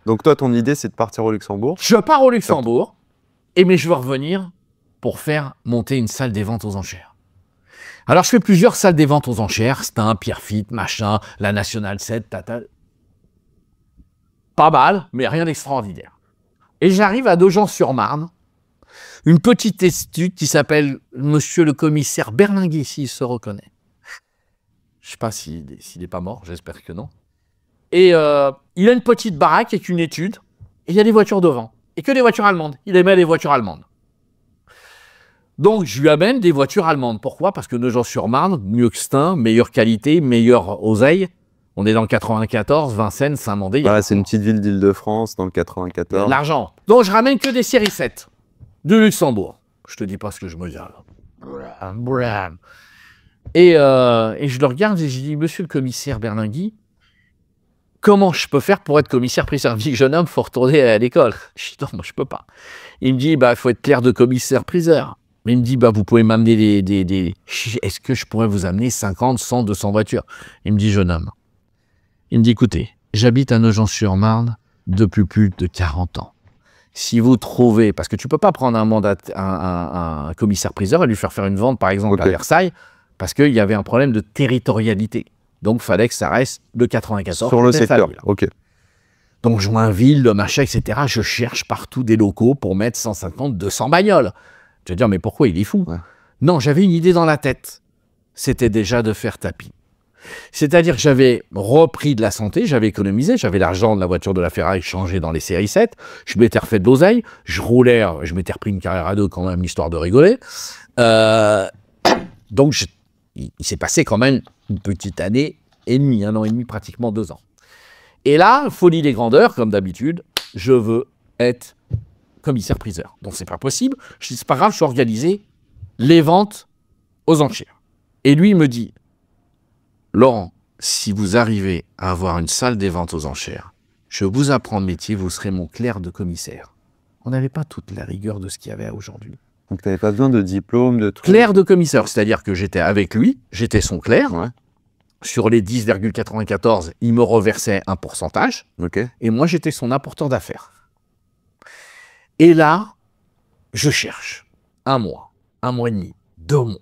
Donc toi, ton idée, c'est de partir au Luxembourg? Je pars au Luxembourg, mais je veux revenir pour faire monter une salle des ventes aux enchères. Alors, je fais plusieurs salles des ventes aux enchères. Stein, Pierrefitte, machin, la National 7, tata. Pas mal, mais rien d'extraordinaire. Et j'arrive à Nogent-sur-Marne, une petite étude qui s'appelle Monsieur le commissaire Berlinguet, s'il se reconnaît. Je ne sais pas s'il n'est pas mort, j'espère que non. Et il a une petite baraque avec une étude, et il y a des voitures devant. Et que des voitures allemandes. Il aimait les voitures allemandes. Donc, je lui amène des voitures allemandes. Pourquoi? Parce que Nogent-sur-Marne, mieux que Stein, meilleure qualité, meilleure oseille. On est dans le 94, Vincennes, Saint-Mandé. Voilà, c'est une petite ville d'Île-de-France, dans le 94. L'argent. Donc, je ramène que des séries 7 de Luxembourg. Je te dis pas ce que je me dis là. Et je le regarde et je dis, monsieur le commissaire Berlinguet, comment je peux faire pour être commissaire-priseur? Il me dit, jeune homme, il faut retourner à l'école. Je dis, non, moi, je peux pas. Il me dit, il faut être clerc de commissaire-priseur. Mais il me dit, vous pouvez m'amener des... Est-ce que je pourrais vous amener 50, 100, 200 voitures? Il me dit, jeune homme. Il me dit, écoutez, j'habite à Nogent-sur-Marne depuis plus de 40 ans. Si vous trouvez... Parce que tu peux pas prendre un commissaire-priseur et lui faire une vente, par exemple, à Versailles, parce qu'il y avait un problème de territorialité. Donc, il fallait que ça reste de 94. Sur le secteur, ok. Donc, Joinville, le machin, etc. Je cherche partout des locaux pour mettre 150, 200 bagnoles. Je vais dire, mais pourquoi il est fou? Non, j'avais une idée dans la tête. C'était déjà de faire tapis. C'est-à-dire que j'avais repris de la santé, j'avais économisé, j'avais l'argent de la voiture de la Ferrari changé dans les séries 7, je m'étais refait de l'oseille, je roulais, je m'étais repris une carrière à deux quand même, histoire de rigoler. Donc, il s'est passé quand même une petite année et demie, 1 an et demi, pratiquement 2 ans. Et là, folie des grandeurs, comme d'habitude, je veux être commissaire-priseur. Donc, c'est pas possible. Je dis, c'est pas grave, je suis organisé les ventes aux enchères. Et lui, il me dit, Laurent, si vous arrivez à avoir une salle des ventes aux enchères, je vous apprends le métier, vous serez mon clerc de commissaire. On n'avait pas toute la rigueur de ce qu'il y avait aujourd'hui. Donc, tu n'avais pas besoin de diplôme, de trucs. Clerc de commissaire, c'est-à-dire que j'étais avec lui, j'étais son clerc. Ouais. Sur les 10,94, il me reversait un pourcentage. Okay. Et moi, j'étais son apporteur d'affaires. Et là, je cherche 1 mois, 1 mois et demi, 2 mois.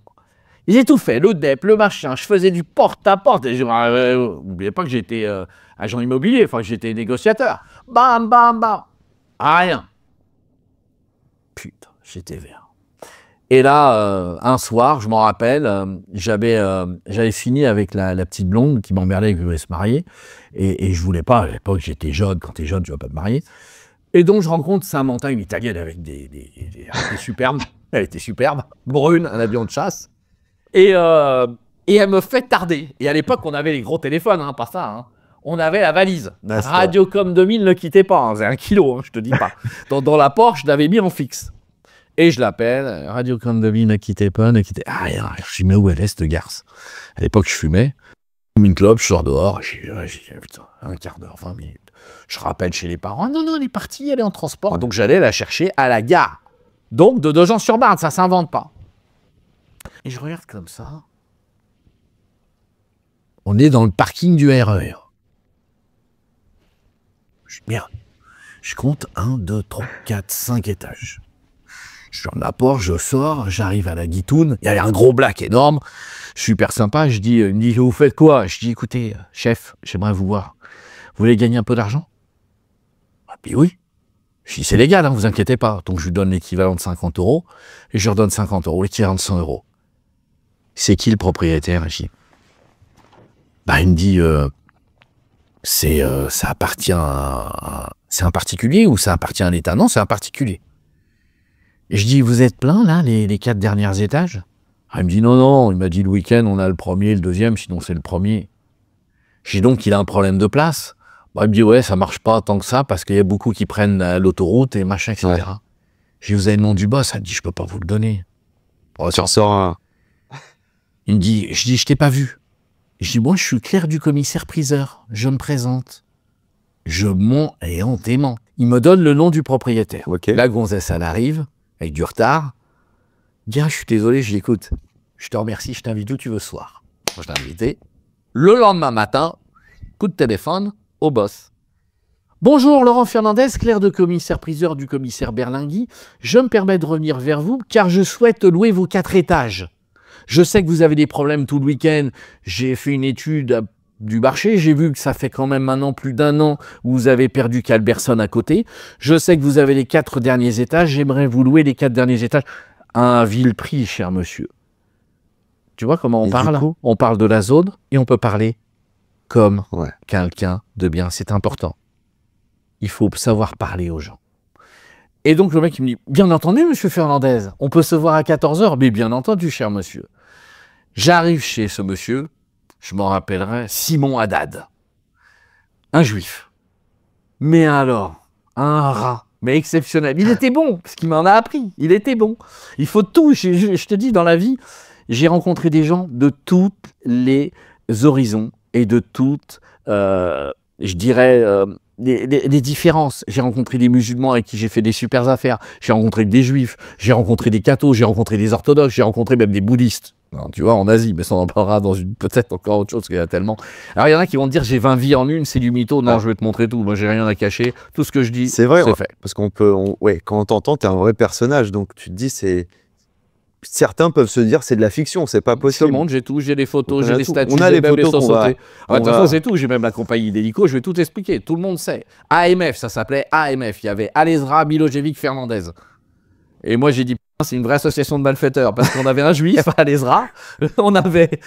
J'ai tout fait, le DEP, le machin, je faisais du porte-à-porte. N'oubliez pas que j'étais agent immobilier, enfin que j'étais négociateur. Bam, bam, bam. Rien. Putain, j'étais vert. Et là, un soir, je m'en rappelle, j'avais fini avec la petite blonde qui m'emmerdait et qui voulait se marier. Et je voulais pas, à l'époque, j'étais jeune. Quand t'es jeune, tu vas pas te marier. Et donc, je rencontre Samantha, une Italienne avec elle était superbe. Elle était superbe, brune, un avion de chasse. Et elle me fait tarder. Et à l'époque, on avait les gros téléphones, hein, pas ça. Hein. On avait la valise. Radiocom 2000, ne quittez pas. Hein, c'est 1 kilo, hein, je te dis pas. Dans la Porsche, je l'avais mis en fixe. Et je l'appelle, Radiocom 2000, ne quittez pas, ne quittez... Ah, rien. Je dis, mais où elle est, cette garce? À l'époque, je fumais. Une clope, je sors dehors, j'ai putain, un quart d'heure, 20 minutes. Je rappelle chez les parents, non, elle est partie, elle est en transport. Donc j'allais la chercher à la gare. Donc de Nogent-sur-Marne, ça s'invente pas. Et je regarde comme ça. On est dans le parking du RER. Merde. Je compte 1, 2, 3, 4, 5 étages. Je suis en apport, je sors, j'arrive à la guitoune. Il y a un gros black énorme. Super sympa. Il me dit, vous faites quoi? Je dis, écoutez, chef, j'aimerais vous voir. Vous voulez gagner un peu d'argent? Ah, puis oui. Je dis, c'est légal, hein, vous inquiétez pas. Donc je lui donne l'équivalent de 50 € et je lui redonne 50 €, l'équivalent de 100 €. C'est qui le propriétaire? Je dis, bah, il me dit, ça appartient à... C'est un particulier ou ça appartient à l'État? Non, c'est un particulier. Et je dis, vous êtes plein, là, les 4 derniers étages? Ah, il me dit, non, il m'a dit, le week-end, on a le premier, le deuxième, sinon c'est le premier. Je dis, donc, il a un problème de place? Bah, il me dit, ouais, ça marche pas tant que ça, parce qu'il y a beaucoup qui prennent l'autoroute et machin, etc. Ouais. Je dis, vous avez le nom du boss? Elle me dit, je peux pas vous le donner. Oh, tu ressors un... Il me dit, je t'ai pas vu. Je dis, moi, je suis clerc du commissaire-priseur. Je me présente. Je mens et on dément. Il me donne le nom du propriétaire. Okay. La gonzesse, elle arrive, avec du retard. Bien, je suis désolé, je l'écoute. Je te remercie, je t'invite où tu veux ce soir. Je t'ai invité. Le lendemain matin, coup de téléphone au boss. Bonjour, Laurent Fernandez, clerc de commissaire-priseur du commissaire Berlingui. Je me permets de revenir vers vous car je souhaite louer vos 4 étages. Je sais que vous avez des problèmes tout le week-end. J'ai fait une étude du marché. J'ai vu que ça fait quand même maintenant plus d'1 an où vous avez perdu Calberson à côté. Je sais que vous avez les 4 derniers étages. J'aimerais vous louer les 4 derniers étages à un vil prix, cher monsieur. Tu vois comment on parle? On parle de la zone et on peut parler comme quelqu'un de bien. C'est important. Il faut savoir parler aux gens. Et donc le mec il me dit, bien entendu, monsieur Fernandez, on peut se voir à 14 h. Mais bien entendu, cher monsieur. J'arrive chez ce monsieur, je m'en rappellerai, Simon Haddad. Un juif. Mais alors, un rat, mais exceptionnel. Il était bon, parce qu'il m'en a appris. Il était bon. Il faut tout, je te dis, dans la vie, j'ai rencontré des gens de tous les horizons et de toutes, je dirais... des différences. J'ai rencontré des musulmans avec qui j'ai fait des super affaires. J'ai rencontré des juifs, j'ai rencontré des cathos, j'ai rencontré des orthodoxes, j'ai rencontré même des bouddhistes. Non, tu vois, en Asie, mais ça on en parlera dans une peut-être encore autre chose, parce qu'il y en a tellement. Alors il y en a qui vont te dire j'ai 20 vies en une, c'est du mytho. Non, je vais te montrer tout. Moi j'ai rien à cacher. Tout ce que je dis, c'est vrai, c'est fait. Parce qu'on peut, quand on t'entend, t'es un vrai personnage, donc tu te dis c'est. Certains peuvent se dire c'est de la fiction, c'est pas possible. Tout le monde, j'ai tout, j'ai des photos, j'ai des statuts, on a les photos qu'on va... De toute façon, c'est tout, j'ai même la compagnie d'hélico, je vais tout expliquer, tout le monde sait. AMF, ça s'appelait AMF, il y avait Alezra, Milojevic, Fernandez. Et moi j'ai dit, c'est une vraie association de malfaiteurs, parce qu'on avait un juif, Alezra, on avait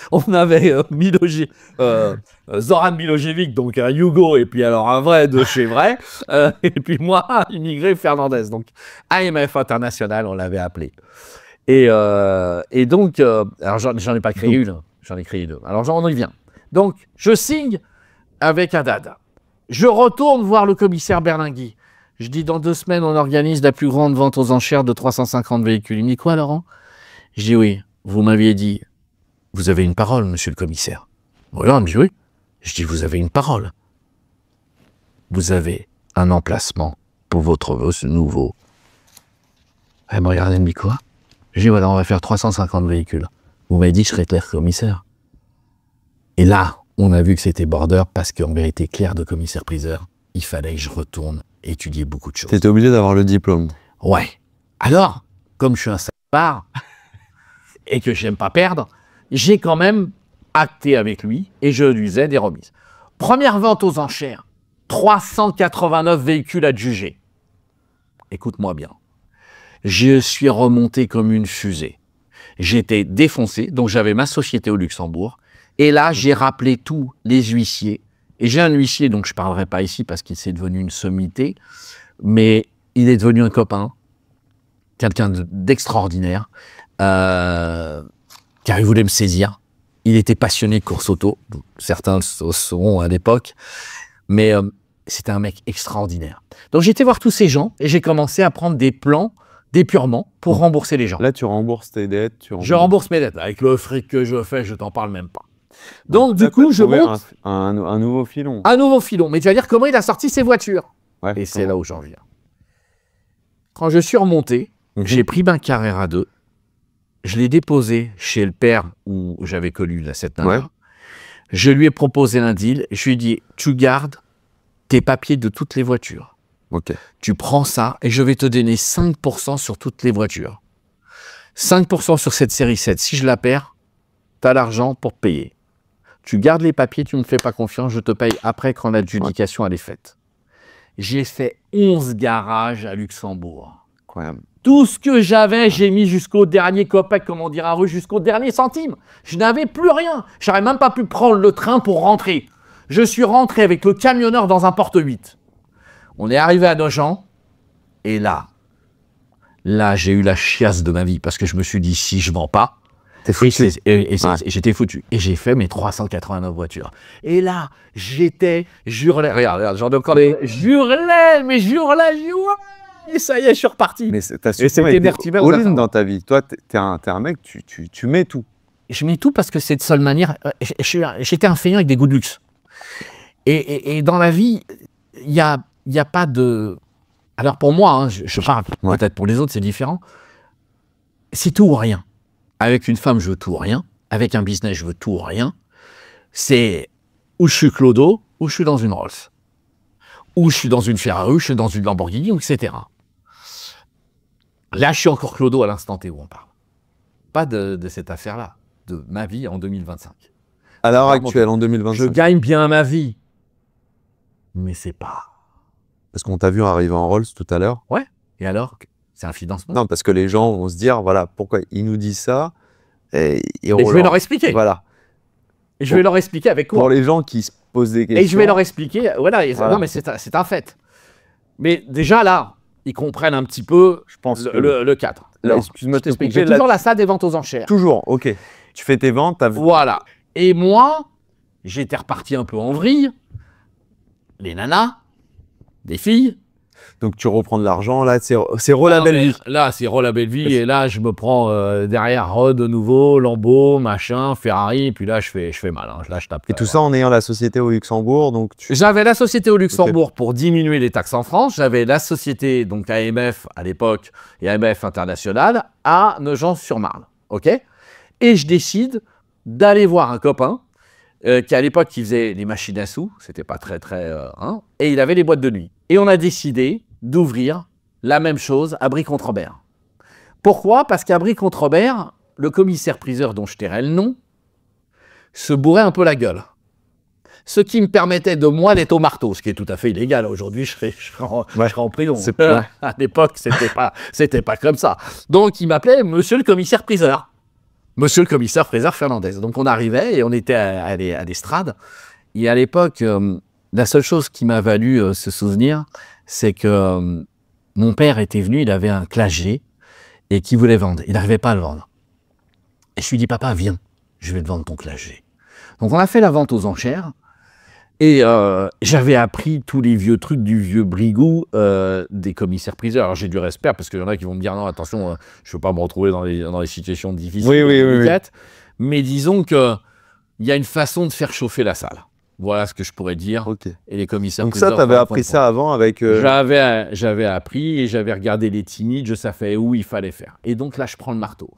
Zoran Milojevic, donc un Yougo, et puis alors un vrai de chez vrai, et puis moi, immigré Fernandez. Donc AMF International, on l'avait appelé. Et donc, alors j'en ai pas créé une, j'en ai créé 2. Alors on y vient. Donc, je signe avec Haddad. Je retourne voir le commissaire Berlingui. Je dis, dans 2 semaines, on organise la plus grande vente aux enchères de 350 véhicules. Il me dit, quoi, Laurent? Je dis, oui, vous m'aviez dit, vous avez une parole, monsieur le commissaire. Oui, il me dit, oui. Je dis, vous avez une parole. Vous avez un emplacement pour votre nouveau. Elle me regardait, elle me dit, quoi? Je dis, voilà, on va faire 350 véhicules. Vous m'avez dit que je serais clerc commissaire. Et là, on a vu que c'était border parce qu'en vérité, clerc de commissaire-priseur, il fallait que je retourne étudier beaucoup de choses. T'étais obligé d'avoir le diplôme. Ouais. Alors, comme je suis un salopard et que j'aime pas perdre, j'ai quand même acté avec lui et je lui faisais des remises. Première vente aux enchères, 389 véhicules adjugés. Écoute-moi bien. Je suis remonté comme une fusée. J'étais défoncé, donc j'avais ma société au Luxembourg. Et là, j'ai rappelé tous les huissiers. Et j'ai un huissier, donc je ne parlerai pas ici parce qu'il s'est devenu une sommité, mais il est devenu un copain, quelqu'un d'extraordinaire, car il voulait me saisir. Il était passionné de course auto, certains le sauront à l'époque, mais c'était un mec extraordinaire. Donc j'ai été voir tous ces gens et j'ai commencé à prendre des plans d'épurement pour rembourser les gens. Là, tu rembourses tes dettes. Je rembourse mes dettes. Avec le fric que je fais, je t'en parle même pas. Donc, du coup, je monte un nouveau filon. Un nouveau filon. Mais tu vas dire comment il a sorti ses voitures. Ouais, et c'est là où j'en viens. Quand je suis remonté, j'ai pris ma Carrera 2. Je l'ai déposé chez le père où j'avais connu cette nana. Ouais. Je lui ai proposé un deal. Je lui ai dit, tu gardes tes papiers de toutes les voitures. Okay. Tu prends ça et je vais te donner 5% sur toutes les voitures. 5% sur cette série 7. Si je la perds, tu as l'argent pour payer. Tu gardes les papiers, tu ne me fais pas confiance, je te paye après quand l'adjudication elle est faite. J'ai fait 11 garages à Luxembourg. Incroyable. Tout ce que j'avais, j'ai mis jusqu'au dernier copec, comme on dirait à rue, jusqu'au dernier centime. Je n'avais plus rien. Je n'aurais même pas pu prendre le train pour rentrer. Je suis rentré avec le camionneur dans un porte-8. On est arrivé à Nogent, et là, j'ai eu la chiasse de ma vie, parce que je me suis dit, si je ne vends pas, et j'étais foutu. Et j'ai fait mes 389 voitures. Et là, j'étais, regarde, j'en ai encore des, jurelais, et ça y est, je suis reparti. Mais c'était vertigineux all-in dans ta vie. Toi, t'es un mec, tu mets tout. Je mets tout parce que c'est de seule manière. J'étais un feignant avec des goûts de luxe. Et dans la vie, il n'y a pas de... Alors pour moi, hein, je parle, peut-être pour les autres, c'est différent. C'est tout ou rien. Avec une femme, je veux tout ou rien. Avec un business, je veux tout ou rien. C'est où je suis Clodo, ou je suis dans une Rolls. Ou je suis dans une Ferrari, ou je suis dans une Lamborghini, etc. Là, je suis encore Clodo à l'instant T où on parle. Pas de cette affaire-là, de ma vie en 2025. À l'heure actuelle, en 2025. Je gagne bien ma vie, mais c'est pas... Parce qu'on t'a vu arriver en Rolls tout à l'heure. Ouais, et alors, c'est un financement. Non, parce que les gens vont se dire, voilà, pourquoi il nous dit ça. Et je vais leur expliquer. Voilà. Et je vais leur expliquer avec quoi. Pour les gens qui se posent des questions. Et je vais leur expliquer, voilà. Non, mais c'est un fait. Mais déjà là, ils comprennent un petit peu, je pense, le cadre. Excuse-moi, je t'explique. J'ai toujours la salle des ventes aux enchères. Toujours, ok. Tu fais tes ventes, Voilà. Et moi, j'étais reparti un peu en vrille. Les nanas, des filles. Donc tu reprends de l'argent, là, c'est la belle vie. Là, c'est la belle vie, et là, je me prends derrière Rod de nouveau, Lambo, machin, Ferrari, et puis là, je fais mal, hein. Là, je tape. Et tout ça en ayant la société au Luxembourg, donc J'avais la société au Luxembourg pour diminuer les taxes en France, j'avais la société, donc AMF à l'époque, et AMF International, à Nogent-sur-Marne, ok. Et je décide d'aller voir un copain, qui à l'époque, qui faisait les machines à sous, c'était pas très, et il avait les boîtes de nuit. Et on a décidé d'ouvrir la même chose à Brie-Contrebert. Pourquoi? Parce qu'à Brie-Contrebert, le commissaire-priseur dont je tairai le nom se bourrait un peu la gueule. Ce qui me permettait de moi d'être au marteau, ce qui est tout à fait illégal. Aujourd'hui, je serais en prison. À l'époque, c'était pas comme ça. Donc, il m'appelait Monsieur le commissaire-priseur. Monsieur le commissaire-priseur Fernandez. Donc, on arrivait et on était à l'estrade. Et à l'époque... la seule chose qui m'a valu ce souvenir, c'est que mon père était venu, il avait un Classe G et qui voulait vendre. Il n'arrivait pas à le vendre. Et je lui dis, papa, viens, je vais te vendre ton Classe G. Donc on a fait la vente aux enchères et j'avais appris tous les vieux trucs du vieux brigou des commissaires-priseurs. Alors j'ai du respect parce qu'il y en a qui vont me dire, non, attention, je ne veux pas me retrouver dans les situations difficiles. Oui. Mais disons qu'il y a une façon de faire chauffer la salle. Voilà ce que je pourrais dire. Okay. Et les commissaires. Donc ça, tu avais appris ça avant avec... J'avais appris et j'avais regardé les timides, je savais où il fallait faire. Et donc là, je prends le marteau.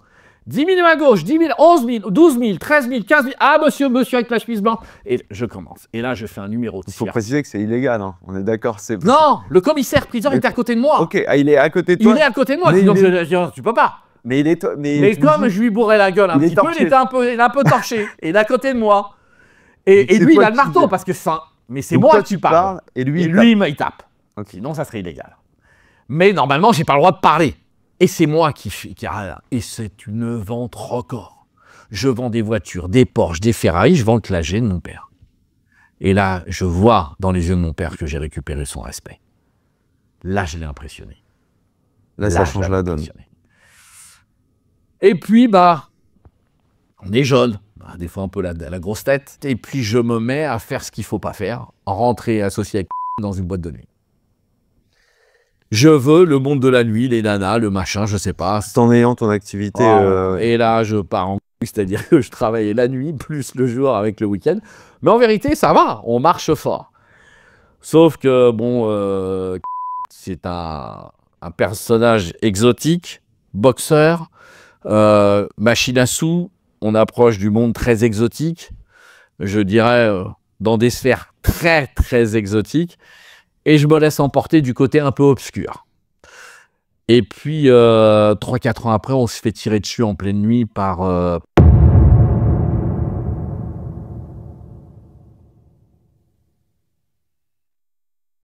10 000 à gauche, 10 000, 11 000, 12 000, 13 000, 15 000. Ah, monsieur avec la chemise blanche. Et je commence. Et là, je fais un numéro de Il faut préciser que c'est illégal, hein. On est d'accord. Non, le commissaire-priseur était à côté de moi. Ok, il est à côté de toi. Il est à côté de moi. Donc, tu peux pas. Mais comme je lui bourrais la gueule un petit peu, il est un peu torché. Et il est à côté de moi. Et lui, il a le marteau parce que ça. Mais c'est moi qui parle. Et lui, il tape. Okay. Sinon, ça serait illégal. Mais normalement, j'ai pas le droit de parler. Et c'est moi qui et c'est une vente record. Je vends des voitures, des Porsche, des Ferrari, je vends le Classe G de mon père. Et là, je vois dans les yeux de mon père que j'ai récupéré son respect. Là, je l'ai impressionné. Là, ça change la donne. Et puis, on est jeune. Des fois un peu la grosse tête. Et puis, je me mets à faire ce qu'il ne faut pas faire, rentrer associé avec dans une boîte de nuit. Je veux le monde de la nuit, les nanas, le machin, je sais pas. C'est en ayant ton activité. Et là, je pars C'est-à-dire que je travaillais la nuit plus le jour avec le week-end. Mais en vérité, ça va, on marche fort. Sauf que, bon, c'est un personnage exotique, boxeur, machine à sous, on approche du monde très exotique, je dirais dans des sphères très très exotiques, et je me laisse emporter du côté un peu obscur. Et puis, 3-4 ans après, on se fait tirer dessus en pleine nuit par